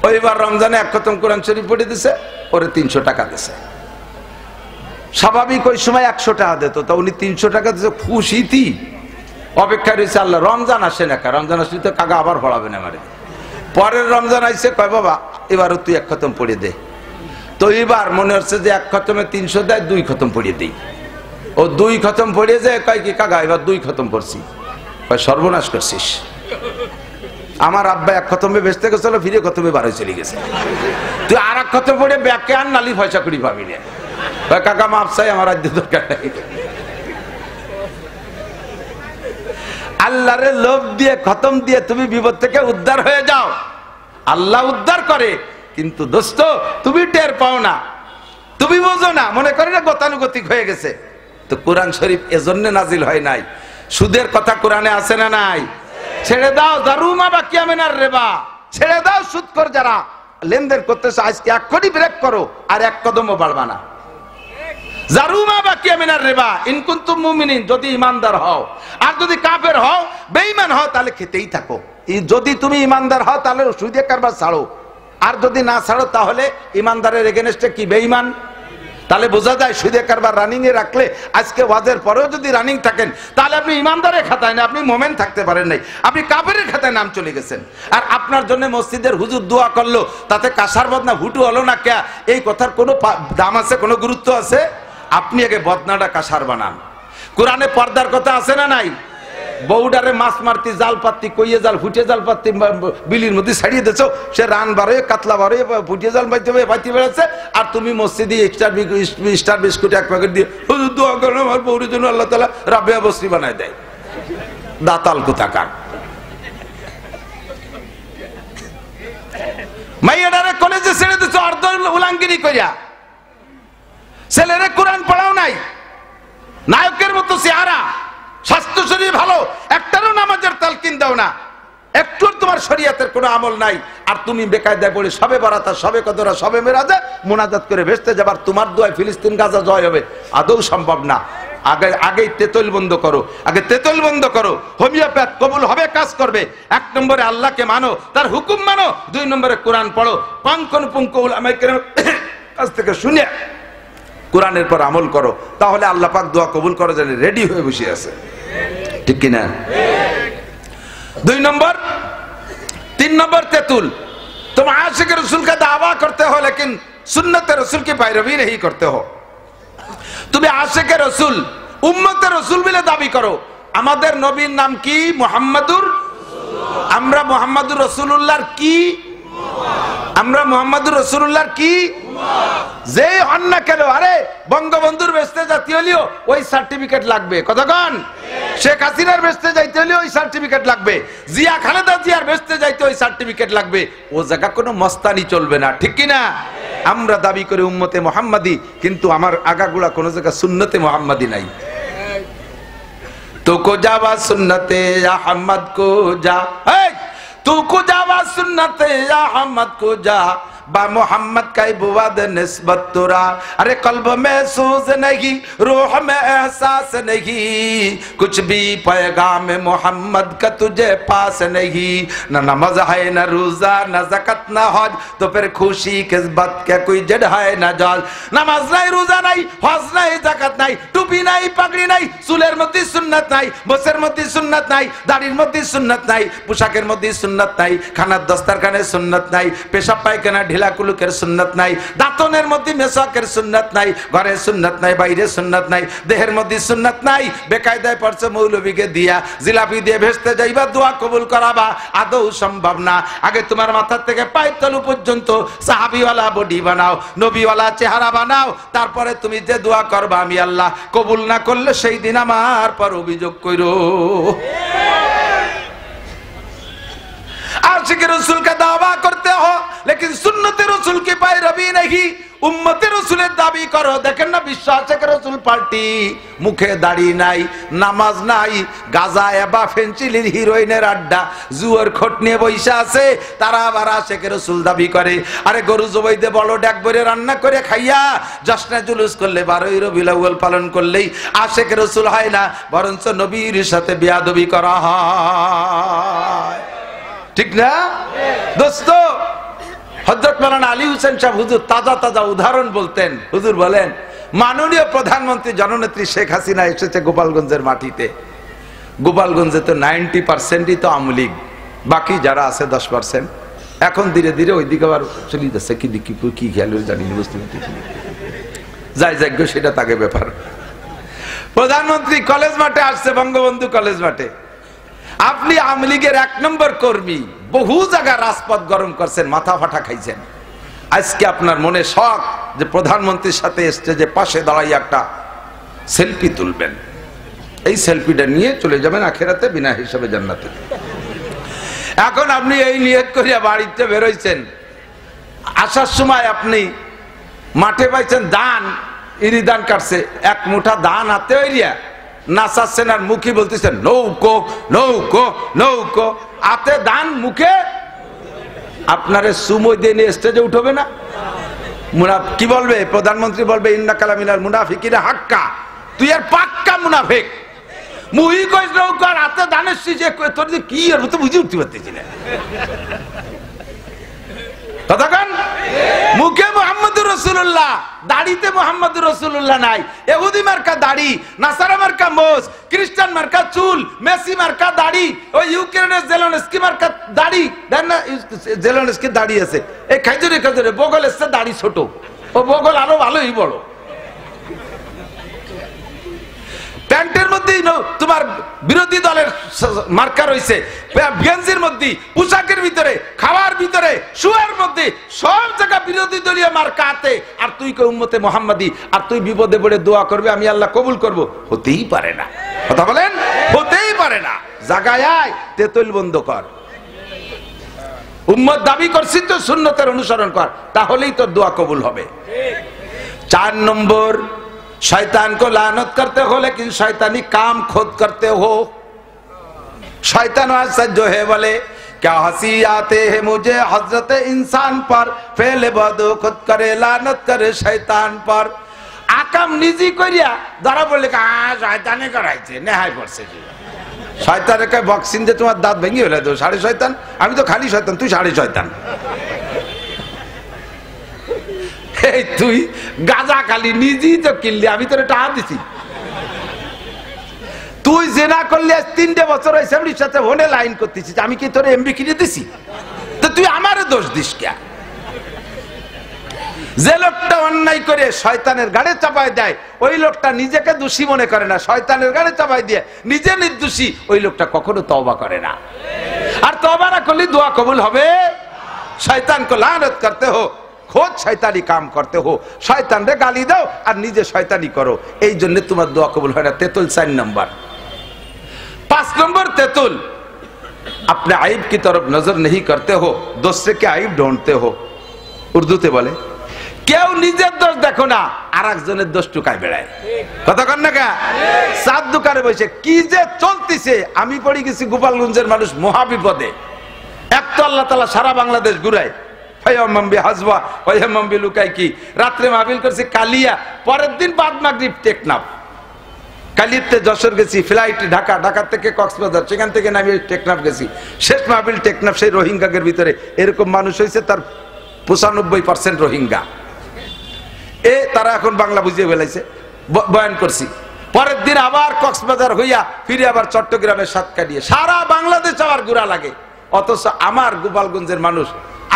ওইবার রমজানে এক খতম কোরআন শরীফ পড়ে দিছে, ওরে 300 টাকা দিছে। স্বাভাবিক ওই সময় 100 টাকা দিত, তা উনি 300 টাকা দিছে, খুশিতি অপেক্ষায় রয়েছে আল্লাহ রমজান আসে না, রমজান আসলে তো কাকা আবার পড়াবে না আমারে। পরের রমজান আইসে কয় বাবা এবারও তুই এক খতম পড়ে দে। তো এবার মনে হচ্ছে যে এক খতমে 300 দেয়, 2 খতম পড়ে দিই। ও 2 খতম পড়ে যায়, কয় কি কাকা এবার 2 খতম পড়ছি। কয় সর্বনাশ করছিস, আমার আব্বা এক খতমে বেচতে গেছিল, ফিরে খতমে বারো চলে গেছে, তুই আর এক খতম পড়ে ব্যাগকে আর নালি পয়সা করি পাবি না। কয় কাকা মাপ চাই, আমার রাজ্য দরকার নাই। আল্লাহরে লোভ দিয়ে খতম দিয়ে তুমি বিপদ থেকে উদ্ধার হয়ে যাও, আল্লাহ উদ্ধার করে, কিন্তু দোস্ত তুমি টের পাও না, তুমি বোঝো না, মনে করি না গতানুগতিক হয়ে গেছে। তো কোরআন শরীফ এজন্য নাজিল হয় নাই। সুদের কথা কোরআনে আছে না নাই? ছেড়ে দাও দারুমা বাকিয়া মিনার রিবা, ছেড়ে দাও সুদখোর যারা লেনদেন করতেছে, আজকে এক্ষুনি ব্রেক করো, আর এক কদমও বাড়বা না। জারুমা বাকিয়া মিনার রিবা ইন কুনতুম মুমিনিন, যদি ইমানদার হও, আর যদি কাফের হও বেঈমান হও তাহলে খেতেই থাকো। যদি তুমি ইমানদার হও তাহলে সুদে কারবার ছাড়ো, আর যদি না ছাড়ো তাহলে ইমানদারের এগেনস্টে কি বেঈমান। তাহলে বোঝা যায় সুদে কারবার রানিং এ রাখলে, আজকে ওয়াজের পরেও যদি রানিং থাকেন তাহলে আপনি ইমানদারের খাতায় না, আপনি মোমেন থাকতে পারেন নাই, আপনি কাফেরের খাতায় নাম চলে গেছেন। আর আপনার জন্য মসজিদের হুজুর দোয়া করলো, তাতে কাসার বদনা হুটু হলো না কে, এই কথার কোনো দাম আছে, কোনো গুরুত্ব আছে? আপনি আগে বদনাটা কাসার বানান। কোরআনে পর্দার কথা আছে না নাই? বউডারে মাছ মারতি জাল পাতি, কইয়ে জাল ফুটে জাল পাতি বিলির মধ্যে ছাড়িয়ে দিচ্ছ, সে রান বারোয় কাতলা বারোয় ফুটিয়ে জাল পাইতে বেড়াচ্ছে, আর তুমি মসজিদে স্টার বিস্কুট এক প্যাকেট দিয়ে দোয়া করেন আমার বউরের জন্য আল্লাহ তাআলা রাবেয়া বসরি বানায় দেয়। দাতাল কোথাকার। মাইয়াডারে কলেজে ছেড়ে দিচ্ছ অর্ধ উলাঙ্গিনী কইয়া, ছেলেরে কোরআন পড়াও নাই, নায়কের মতো চেহারা, স্বাস্থ্য শরীর ভালো, একটারও নামাজের তালকিন দাও না, একটু তোমার শরীয়তের কোনো আমল নাই, আর তুমি বেকায়দায় পড়ে সবে বারাতা, সবে কদরা, সবে মেরাজে মুনাজাত করে ভেস্তে যাবার, তোমার দোয়ায় ফিলিস্তিন গাজা জয় হবে, আদৌ সম্ভব না। আগেই তেতল বন্ধ করো, আগে তেতল বন্ধ করো। হোমিওপ্যাথ কবুল হবে, কাজ করবে। 1 নম্বরে আল্লাহকে মানো, তার হুকুম মানো, 2 নম্বরে কোরআন পড়ো, পুঙ্খানুপুঙ্খ উলামায়ে কেরামের কাছ থেকে শুনে কোরআনের পর আমল করো, তাহলে আল্লাহ পাক দোয়া কবুল করে জানে রেডি হয়ে বসে আছে, ঠিক কিনা? 2 নম্বর। 3 নম্বর তেতুল, तुम आशिक रसूल का दावा करते हो लेकिन सुन्नत रसूल की पैरवी नहीं करते हो। তুমি আশিক রসুল, উম্মত রসুল বলে দাবি করো। আমাদের নবীর নাম কি? মুহাম্মাদুর। আমরা মুহাম্মাদুর রাসূলুল্লাহর কি? আমরা মুহাম্মাদুর রাসূলুল্লাহর কি? যে হন না কেন, আরে বঙ্গবন্ধুর বেস্তে জাতি হলেও ওই সার্টিফিকেট লাগবে, কতক্ষণ? শেখ হাসিনার বেস্তে যাইতে হলেও ওই সার্টিফিকেট লাগবে, জিয়া খালেদা জিয়ার বেস্তে যাইতে ওই সার্টিফিকেট লাগবে। ও জায়গা কোনো মস্তানি চলবে না, ঠিক কিনা? আমরা দাবি করি উম্মতে মুহাম্মাদি, কিন্তু আমার আগাগুলা কোন জায়গা সুন্নতে মুহাম্মাদি নাই। তো কো যাওয়া সুন্নতে আহমদ কো যা, তু কো যাওয়া সুন্নতে আহমদ কো যা, बा मोहम्मद का बुवाद निस्बत तुरा। अरे कल्ब में सूज नहीं, रूह में एहसास नहीं, कुछ भी पैगाम मोहम्मद का तुझे पास नहीं। न नमाज है न रोजा न ज़कात न हज, तो फिर खुशी किस बात के कोई जड़ है न जाल। नमाज नहीं, रोजा नहीं, हज नहीं, ज़कात नहीं, टुपी नहीं, पगड़ी नहीं, चुलेर मध्य सुन्नत नहीं, बसेर मध्य सुन्नत नहीं, दाढ़िर मध्य सुन्नत नहीं, पोशाकेर मध्य सुन्नत नहीं, खानार दस्तरखाने सुन्नत नहीं, पेशाब पायखाना ঢিলা কুলুকের সুন্নাত নাই, দাঁতনের মধ্যে মেসাকের সুন্নাত নাই, ঘরে সুন্নাত নাই, বাইরে সুন্নাত নাই, দেহের মধ্যে সুন্নাত নাই, বেকায়দায় পড়ছে মৌলবীকে দিয়া জিলাপি দিয়ে ভেস্তে যাইবা, দোয়া কবুল করাবা, আদৌ সম্ভব না। আগে তোমার মাথার থেকে পায়ের তলু পর্যন্ত সাহাবিওয়ালা বডি বানাও, নবীওয়ালা চেহারা বানাও, তারপরে তুমি যে দোয়া করবা আমি আল্লাহ কবুল না করলে সেই দিন আমার পর অভিযোগ কইরো। आशिक़ रसूल का दावा करते हो लेकिन सुन्नत रसूल की पैरवी नहीं, उम्मत रसूलेर दाबी करो। देखें ना বিশ্বাসের রসুল পার্টি, মুখে দাড়ি নাই, নামাজ নাই, গাঁজা এবা ফেন্সিলির হিরোইনের আড্ডা, জুয়ার খোট নিয়ে বসে আছে, তারা আবার আশিক রসুল দাবি করে। আরে গরু জবাই দিয়ে বড় ডাক ভরে রান্না করে খাইয়া জশ্নে জুলুস করলে 12ই রবিউল আউয়াল পালন করলেই আশিক রসুল হয় না, বরঞ্চ নবীর সাথে বেয়াদবি করা হয়। ঠিক না দোস্ত? হযরত মাওলানা আলী হোসেন সাহেব হুজুর তাজা তাজা উদাহরণ বলতেন। হুজুর বলেন মাননীয় প্রধানমন্ত্রী জননেত্রী শেখ হাসিনা এসেছে গোপালগঞ্জের মাটিতে। গোপালগঞ্জে তো 90%ই তো আওয়ামী লীগ, বাকি যারা আছে 10%। এখন ধীরে ধীরে ওইদিকে আবার চলে যাচ্ছে, কি দিকে কি খেয়াল জানি না, বুঝতে পারছি যাই যাজ্ঞ সেটা তাকে ব্যাপার। প্রধানমন্ত্রী কলেজ মাঠে আসছে, বঙ্গবন্ধু কলেজ মাঠে। আপনি আওয়ামী লীগের 1 নম্বর কর্মী, বহু জায়গায় রাজপথ গরম করছেন, মাথা ফাটা খাইছেন। আজকে আপনার মনে শখ যে প্রধানমন্ত্রীর সাথে স্টেজে পাশে দাঁড়াই একটা সেলফি তুলবেন, এই সেলফিটা নিয়ে চলে যাবেন আখিরাতে বিনা হিসাবে জান্নাতে। এখন আপনি এই নিয়ত করিয়া বাড়িতে বেরোইছেন, আসার সময় আপনি মাঠে পাইছেন ধান, ইরি ধান কাটছে, 1 মুঠা ধান হাতে হইয়া নাচাচ্ছেন আর মুখে বলতেছেন নৌকো নৌকো নৌকো, হাতে ধান মুখে। আপনারে সুময় দিয়ে নিয়ে স্টেজে উঠবে না? কি বলবে প্রধানমন্ত্রী? বলবে ইন্না কালামিনাল মুনাফিকিনা হাক্কা, তুই আর পাক্কা মুনাফিক। মুহি কইস নৌকা আর হাতে ধানের শীষে তোর যে কি আর তো বুঝে উঠতে পারতেছি না। কতক্ষণ মুখে মুহাম্মদুর রাসূলুল্লাহ, দাড়িতে মুহাম্মদুর রাসূলুল্লাহ নাই। ইহুদি মার্কা দাড়ি, নাসারা মার্কা মোজ, খ্রিস্টান মার্কা চুল, মেসি মার্কা দাড়ি, ওই ইউক্রেনের জেলেনস্কি মার্কা দাড়ি। দেন না জেলেনস্কি দাড়ি আছে, এই খাইজুরে খাইজুরে বগল এসছে দাড়ি ছোট, ও বগল আরো ভালোই বড়। প্যান্টের মধ্যে তোমার বিরোধী দলের মার্কা রয়েছে, গেঞ্জির মধ্যে, পোশাকের ভিতরে, খাওয়ার ভিতরে, শুয়ার মধ্যে, সব জায়গা বিরোধী দলীয় মার্কা হাতে। আর তুই কে উম্মতে মুহাম্মাদি, আর তুই বিপদে পড়ে দোয়া করবে আমি আল্লাহ কবুল করব, হতেই পারে না। কথা বলেন, হতেই পারে না। জায়গায় আয়, তেতুল বন্ধ কর। উম্মত দাবি করছিস তো সুন্নতের অনুসরণ কর, তাহলেই তোর দোয়া কবুল হবে। 4 নম্বর, शैतान को लानत करते हो लेकिन शैतानी काम खुद करते हो। शैतान वासद जो है बोले क्या हंसी आते हैं मुझे हजरत इंसान पर, फेले बदो खुद करे लानत करे शैतान पर। आकाम निजी करिया যারা বলে শয়তানে করাইছে নেহাই পড়ছে, শয়তানের কয় বক্সিং যে তোমার দাঁত ভেঙে হলে তো সাড়ে শয়তান, আমি তো খালি শয়তান, তুই সাড়ে শয়তান। তুই গাজা খালি নিজেই তো কিনলি, আমি তোর টাকা দিছি। তুই জেনা করলে 3টে বছর অ্যাসেম্বলির সাথে হনে লাইন করতেছিস, আমি কি তোর এমবি কিনে দিছি? তো তুই আমারে দোষ দিস কে? যে লোকটা অন্যায় করে শয়তানের গাড়ে চাপায় দেয়, ওই লোকটা নিজেকে দোষী মনে করে না, শয়তানের গাড়ে চাপায় দিয়ে নিজে নির্দোষী, ওই লোকটা কখনো তওবা করে না। আর তওবা না করলে দোয়া কবুল হবে? শয়তান কো লানত করতে হো, খোদ শয়তানি কাম করতে হো, শয়তান রে গালি দাও আর নিজে শয়তানি করো, এই জন্য তোমার দোয়া কবুল হয় না। তেতুল 4 নম্বর। 5 নম্বর তেতুল, अपने आइब की तरफ नजर नहीं करते हो, दूसरे के आइब ढूंढते हो। উর্দুতে বলে কেউ নিজের দোষ দেখো না, আর একজনের দোষ টুকায় বেড়ায়। কথা কন না কা? সাত দোকানে বসে কি যে চলতেছে, আমি পড়ে গেছি গোপালগঞ্জের মানুষ মহা বিপদে। এক তো আল্লাহ তাআলা সারা বাংলাদেশ ঘুরায়, রাত্রে মাহফিল করছি কালিয়া, পরের দিন বাদ মাগরিব টেকনাফ। কালিয়াতে যশোর গেছি, ফ্লাইট ঢাকা, ঢাকা থেকে কক্সবাজার, সেখান থেকে নামি টেকনাফ গেছি। শেষ মাহফিল টেকনাফ, সেই রোহিঙ্গাদের ভিতরে এরকম মানুষ হয়েছে তার 95% রোহিঙ্গা। তারা এখন বাংলা বুঝিয়ে ফেলাইছে, বয়ান করছি। পরের দিন আবার কক্সবাজার হইয়া ফিরে আবার চট্টগ্রামের সাতকানিয়া, সারা বাংলাদেশ আবার ঘোরা লাগে। অথচ আমার গোপালগঞ্জের মানুষ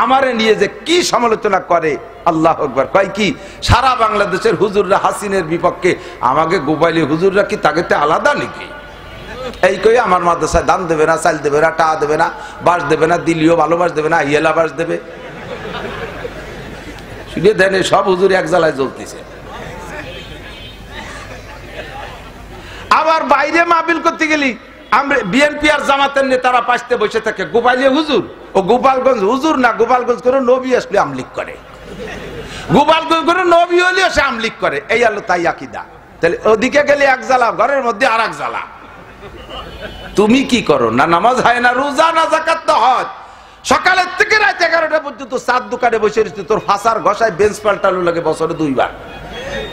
আমারে নিয়ে যে কি সমালোচনা করে, আল্লাহ আকবার। কয় কি সারা বাংলাদেশের হুজুররা হাসিনের বিপক্ষে, আমাকে গোপালী হুজুররা কি তাকে আলাদা নাকি? এই কই আমার মাদ্রাসায় দান দেবে না, চাল দেবে না, টাকা দেবে না, বাস দেবে না, দিল্লিও ভালোবাস দেবে না, ইয়েলা বাস দেবে। শুনে দেন সব হুজুর এক জ্বালায় জ্বলতেছে। আবার বাইরে মাহফিল করতে গেলি আমরা বিএনপি আর জামাতের নেতারা পাশে বসে থাকে, গোপালী হুজুর ও গোপালগঞ্জ হুজুর না, গোপালগঞ্জ করে নবী আসলে আমলিক করে, গোপালগঞ্জ করে নবী হলেও সে আমলিক করে। এই আলো তাই আকীদা। তাহলে ওদিকে গেলে এক জ্বালা, ঘরের মধ্যে আর এক জ্বালা। তুমি কি করো? না নামাজ হয়, না রোজা, না যাকাত, না হজ। সকালের থেকে রাত 11টা পর্যন্ত চার দোকানে বসে রয়েছে, তোর ফাঁসার ঘষায় বেঞ্চ পাল্টালো লাগে বছরে 2 বার।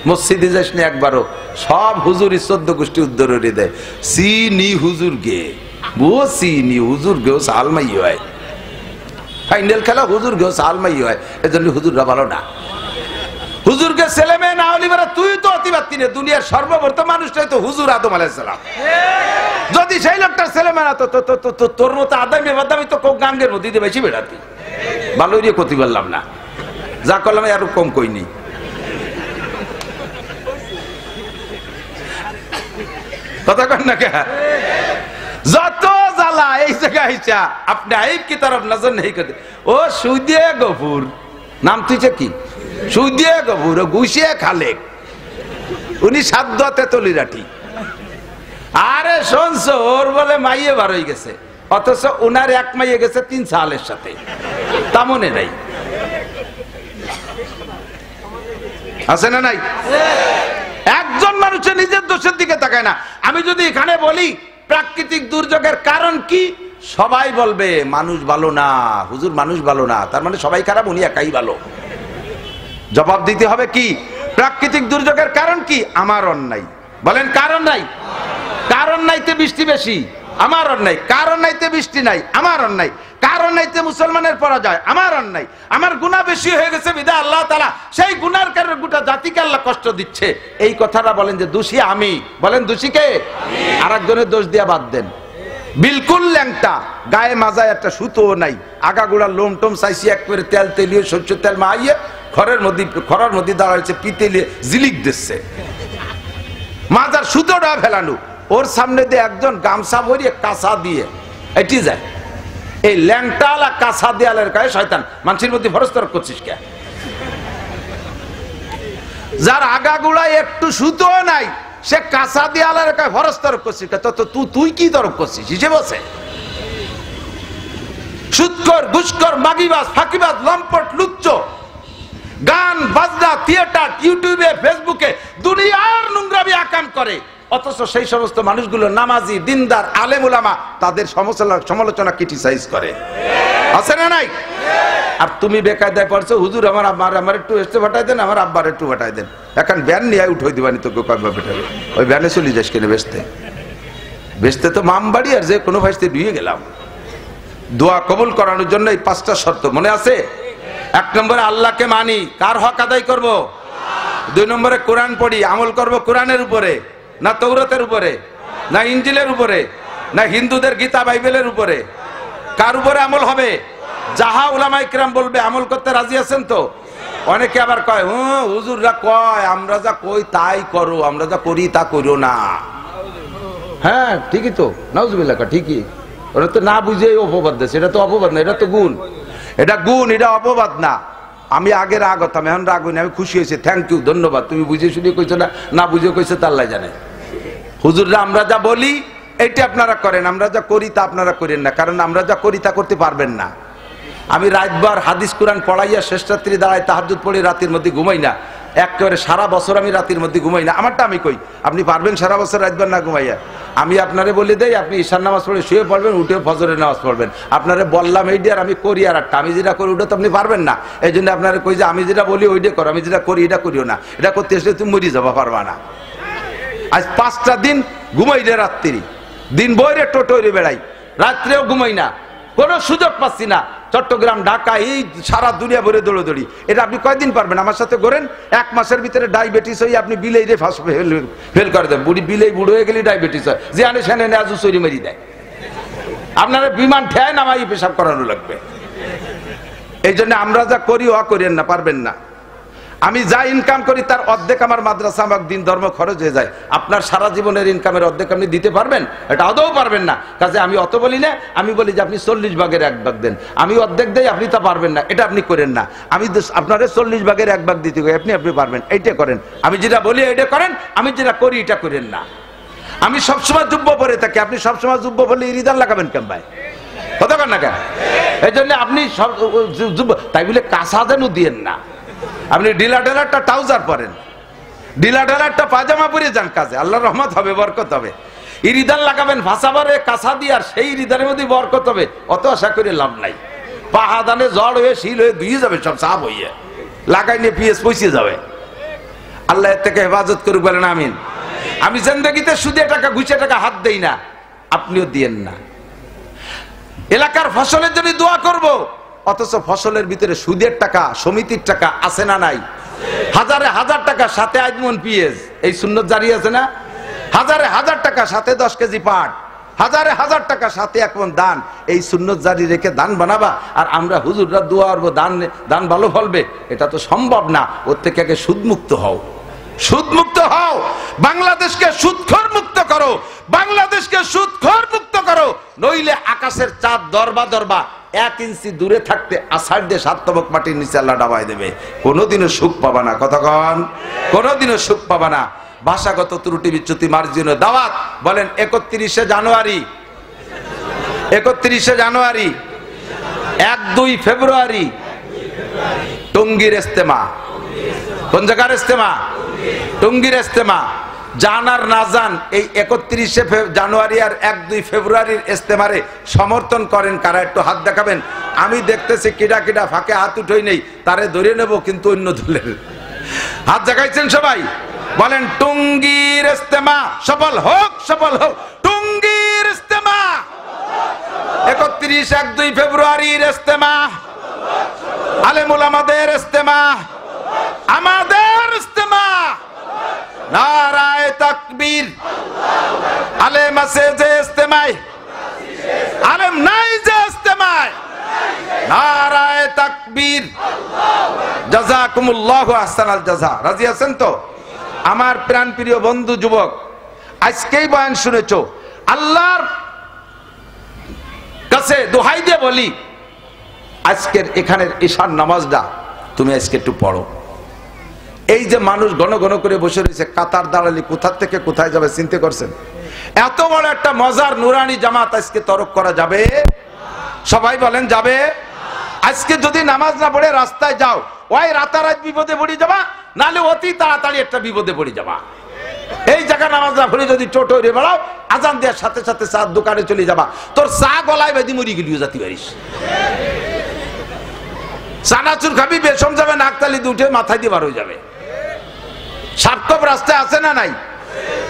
মসজিদে যাস না একবারও। সব হুজুরি 14 গোষ্ঠী উদ্ধারে দেয়। সিনি হুজুর গে বো, সিনি হুজুর গেও সালমাই হয়, ফাইনাল খেলা হুজুর গেও সালমাই হয়। এজন্য হুজুররা ভালো না। হুজুরকে ছেলে মেয়ে না হলি বেড়া তুই তো অতিবাত্তি নে। দুনিয়ার সর্বপ্রথম মানুষটাই তো হুজুর আদম আলাইহিস সালাম। যদি সেই লোকটার ছেলে মেয়ে না তো তোর মতো আদামি বাদামি তো কোক গাঙ্গের মধ্যে দিয়ে বেশি বেড়াতি। ভালোই রে ক্ষতি বললাম না, যা করলাম আর কম কইনি। কথা কন না কে? যত জ্বালা এই জায়গায় আইসা আপনি আইব কি তরফ নজর নেই করতে। ও সুদিয়ে গফুর নাম তুইছে কি? সুদিয়ে গফুর ও গুছিয়ে খালেক, উনি সাধ্য তেতলি রাঠি। আরে শুনছো ওর বলে মাইয়ে বার হয়ে গেছে, অথচ ওনার এক মাইয়ে গেছে 3 সালের সাথে, তা মনে নাই? আছে না নাই? একজন মানুষের নিজের দোষের দিকে তাকায় না। আমি যদি এখানে বলি প্রাকৃতিক দুর্যোগের কারণ কি, সবাই বলবে মানুষ ভালো না, হুজুর মানুষ ভালো না, তার মানে সবাই খারাপ, উনি একাই ভালো। জবাব দিতে হবে কি? প্রাকৃতিক দুর্যোগের কারণ কি? আমার অন্যায়। বলেন কারণ নাই? কারণ নাইতে বৃষ্টি বেশি, আমার অন্যায়। কারণ নাইতে বৃষ্টি নাই, আমার অন্যায়। কারণ নাইতে মুসলমানের পরাজয়, আমার অন্যায়। আমার গুনাহ বেশি হয়ে গেছে বিধায় আল্লাহ তাআলা সেই গুনার কারণে গোটা জাতিকে আল্লাহ কষ্ট দিচ্ছে। এই কথাটা বলেন যে দোষী আমি, বলেন দোষী কে? আরেকজনের দোষ দিয়া বাদ দেন। বিলকুল ল্যাংটা, গায়ে মাজায় একটা সুতোও নাই, আগাগোড়া লোম টোম চাইছি একবারে তেল তেলিয়ে সরষে তেল মাইয়ে খরার মধ্যে দাঁড়াইছে, পিতেলিয়ে জিলিক দিচ্ছে, মাজার সুতোটা ফেলানো। ওর সামনে দিয়ে একজন গামছা ভরিয়ে কাঁচা দিয়ে এটি যায়। এই ল্যাংটালা কাঁচা দেয়ালের গায়ে শয়তান, মানুষের মধ্যে ফরজ তরক করছিস কে? যার আগাগোড়ায় একটু সুতো নাই সে কাঁচা দেয়ালের গায়ে ফরজ তরক করছিস কে? তো তুই কি তরক করছিস হিসেবে বসে? সুৎকর, ঘুষখোর, মাগিবাজ, ফাঁকিবাজ, লম্পট, লুচ্চ, গান বাজনা, থিয়েটার, ইউটিউবে, ফেসবুকে দুনিয়ার নোংরামি আকাম করে, অথচ সেই সমস্ত মানুষগুলো নামাজি, দিনদার, আলেম উলামা তাদের সমালোচনা ক্রিটিসাইজ করে। আছে না নাই? আর তুমি বেকায়দায় পড়ছো, হুজুর আমার একটু এসে ফাটাই দেন, আমার আব্বার একটু ফাটাই দেন। এখন ভ্যান নিয়ে উঠে দিবানি তোকে কয়েকবার পেটাবে, ওই ভ্যানে চলে যাস কেন বেচতে? বেচতে তো মামবাড়ি আর যে কোনো ভাইস্তে দিয়ে গেলাম। দোয়া কবুল করানোর জন্য এই 5টা শর্ত মনে আছে? 1 নম্বরে আল্লাহকে মানি, কার হক আদায় করব? 2 নম্বরে কোরআন পড়ি, আমল করব কোরআনের উপরে, না তৌরাতের উপরে, না ইনজিলের উপরে, না হিন্দুদের গীতা বাইবেলের উপরে? কার উপরে আমল হবে? যাহা উলামা ইকরাম বলবে আমল করতে রাজি আছেন তো? অনেকে আবার কয় হুজুররা কয় আমরা যা কই তাই করো, আমরা যা করি তা করো না। হ্যাঁ ঠিকই তো, নাউজুবিল্লাহ, ঠিকই। ওরা তো না বুঝে অপবাদ দেয়, এটা তো অপবাদ না, এটা তো গুণ। এটা গুণ, এটা অপবাদ না। আমি আগে রাগ হতাম, এখন রাগ হইনি, আমি খুশি হয়েছি। থ্যাংক ইউ, ধন্যবাদ। তুমি বুঝে শুনে কইছো না, না বুঝে কইছো তা আল্লাহ জানে। হুজুররা আমরা যা বলি এইটা আপনারা করেন, আমরা যা করি তা আপনারা করেন না, কারণ আমরা যা করি তা করতে পারবেন না। আমি রাতবার হাদিস কোরআন পড়াইয়া শেষ রাত্রি দাঁড়ায় তাহাজ্জুদ পড়ে রাতের মধ্যে ঘুমাই না, একেবারে সারা বছর আমি রাতের মধ্যে ঘুমাই না। আমারটা আমি কই, আপনি পারবেন সারা বছর রাতবার না ঘুমাইয়া? আমি আপনারে বলে দেই, আপনি ঈশার নামাজ পড়ে শুয়ে পড়বেন, উঠে ফজরের নামাজ পড়বেন। আপনারে বললাম এইটা আর আমি করি আর একটা, আমি যেটা করি ওটা তো আপনি পারবেন না। এই জন্য আপনারা কই যে আমি যেটা বলি ওইটা করো, আমি যেটা করি এটা করিও না। এটা করতে এসে তুমি মরি যাবা, পারবা না। আজ 5টা দিন ঘুমাই রে, রাত্রি দিন বইরে টোটোরে বেড়াই, রাত্রেও ঘুমাই না, কোনো সুযোগ পাচ্ছি না। চট্টগ্রাম, ঢাকা, এই সারা দুনিয়া ভরে দৌড়দৌড়ি। এটা আপনি কয়দিন পারবেন? আমার সাথে করেন, 1 মাসের ভিতরে ডায়াবেটিস হয়ে আপনি বিলেই রে ফেল করে দেন। বিলেই বুড়ো হয়ে গেলে ডায়াবেটিস হয়, যে আনে সেনে আজু চুরি মেরি দেয়। আপনারা বিমান ঠেয় নামাই পেশাব করানো লাগবে। এই জন্য আমরা যা করি ও করেন না, পারবেন না। আমি যা ইনকাম করি তার অর্ধেক আমার মাদ্রাসা আমার দিন ধর্ম খরচ হয়ে যায়। আপনার সারা জীবনের ইনকামের অর্ধেক আপনি দিতে পারবেন? এটা আদৌ পারবেন না। কাজে আমি অত বলি না, আমি বলি যে আপনি 40 ভাগের 1 ভাগ দেন, আমি অর্ধেক দেই, আপনি তা পারবেন না, এটা আপনি করেন না। আমি আপনার 40 ভাগের 1 ভাগ দিতে আপনি পারবেন, এইটা করেন। আমি যেটা বলি এটা করেন, আমি যেটা করি এটা করেন না। আমি সবসময় জুব্ব পরে থাকি, আপনি সবসময় জুব্ব পরলে ইরিদান লাগাবেন কেন ভাই? কথা কন না কেন? এই জন্য আপনি সব জুব্ব তাই বলে কাঁচা যেন দিয়েন না। আপনি ঢিলা ঢালারটা ট্রাউজার পরেন, ঢিলা ঢালারটা পাজামা পরে যান কাজে, আল্লাহর রহমত হবে, বরকত হবে। ইরিদান লাগাবেন ফাঁসাবারে কাঁচা দিয়ে, আর সেই ইরিদানের মধ্যে বরকত হবে, অত আশা করে লাভ নাই। পাহাদানে জ্বর হয়ে শিল হয়ে ধুয়ে যাবে, সব সাপ হইয়ে লাগাই নিয়ে পিএস পৌঁছে যাবে। আল্লাহ এর থেকে হেফাজত করুক, বলেন আমিন। আমি জিন্দেগিতে সুদে টাকা ঘুষে টাকা হাত দেই না, আপনিও দিয়েন না। এলাকার ফসলের জন্য দোয়া করব, অথচ ফসলের ভিতরে সুদের টাকা, সমিতির টাকা আছে না নাই? হাজারে হাজার টাকা সাথে আজমন পিএস, এই সুন্নত জারি আছে না? হাজারে হাজার টাকা সাথে 10 কেজি পাট, হাজারে হাজার টাকা সাথে 1 মণ দান, এই সুন্নত জারি রেখে দান বানাবা, আর আমরা হুজুররা দোয়া করবো দান ভালো ফলবে, এটা তো সম্ভব না। ওর থেকে আগে সুদমুক্ত হও, সুদমুক্ত হও। বাংলাদেশকে সুদখোর মুক্ত করো, বাংলাদেশকে সুদখোর মুক্ত করো, নইলে আকাশের চাঁদ দরবা 1 ইঞ্চি দূরে থাকতে আষাঢ় দিয়ে 7 তবক মাটির নিচে আল্লাহ ডাবাই দেবে। কোনোদিনও সুখ পাবা না, কতক্ষণ কোনোদিনও সুখ পাবা না। ভাষাগত ত্রুটি বিচ্যুতি মার্জিত দাওয়াত বলেন 31শে জানুয়ারি, 1-2 ফেব্রুয়ারি টঙ্গীর ইস্তেমা। কোন জায়গার ইস্তেমা? টঙ্গীর ইস্তেমা। জান আর না জান, এই 31শে জানুয়ারি আর 1-2 ফেব্রুয়ারির ইস্তেমারে সমর্থন করেন কারা? একটু হাত দেখাবেন। আমি দেখতেছি কিডা কিডা ফাঁকে হাত উঠেই নেই, তারে ধরে নেব, কিন্তু অন্য দলের হাত জাগাইছেন সবাই। বলেন টঙ্গীর ইস্তেমা সফল হোক, সফল হোক। টঙ্গীর ইস্তেমা 31-1-2 ফেব্রুয়ারির ইস্তেমা, আলেম ওলামাদের ইস্তেমা, আমাদের ইস্তেমা। নারায়ে তাকবীর। আলেম আছে যে ইস্তেমায়, আলেম নাই যে ইস্তেমায়। নারায়ে তাকবীর। জাযাকুমুল্লাহু আহসানাল জাযা। রাজি আছেন তো? আমার প্রাণ প্রিয় বন্ধু যুবক, আজকেই বয়ান শুনেছো, আল্লাহর কাছে দোহাই দিয়ে বলি, আজকের এখানের ঈশার নামাজটা তুমি আজকে একটু পড়ো। এই যে মানুষ ঘন ঘন করে বসে রয়েছে, কাতার দাঁড়ালি কোথা থেকে কোথায় যাবে চিন্তা করছেন? এত বড় একটা মজার নুরানি জামাত আজকে তরক করা যাবে? সবাই বলেন যাবে? আজকে যদি নামাজ না পড়ে রাস্তায় যাও, ওই রাতারাত বিপদে পড়ে যাবা, নালে অতি তাড়াতাড়ি একটা বিপদে পড়ে যাবা। এই জায়গা নামাজ না পড়ে যদি টোটো উড়ে বেড়াও, আজান দেওয়ার সাথে সাথে চার দোকানে চলে যাবা, তোর চা গলায় বেঁধে মরি গেলিও জাতি পারিস। চানাচুর খাবি, বেসম যাবে, নাকতালি দুটে মাথায় দিয়ে বার হয়ে যাবে। সার্থক রাস্তায় আছে না নাই?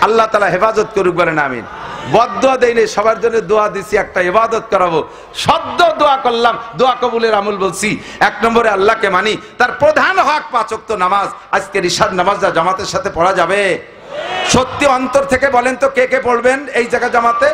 আল্লাহ তাআলা হেফাজত করুক, বলেন আমিন। বদদোয়া দেই নাই, সবার জন্য দোয়া দিছি, একটা ইবাদত করাবো। সদ্য দোয়া করলাম, দোয়া কবুলের আমল বলছি। 1 নম্বরে আল্লাহকে মানি, তার প্রধান হক 5 ওয়াক্ত নামাজ। আজকে ঈশার নামাজটা জামাতের সাথে পড়া যাবে? সত্যি অন্তর থেকে বলেন তো কে কে পড়বেন এই জায়গা জামাতে?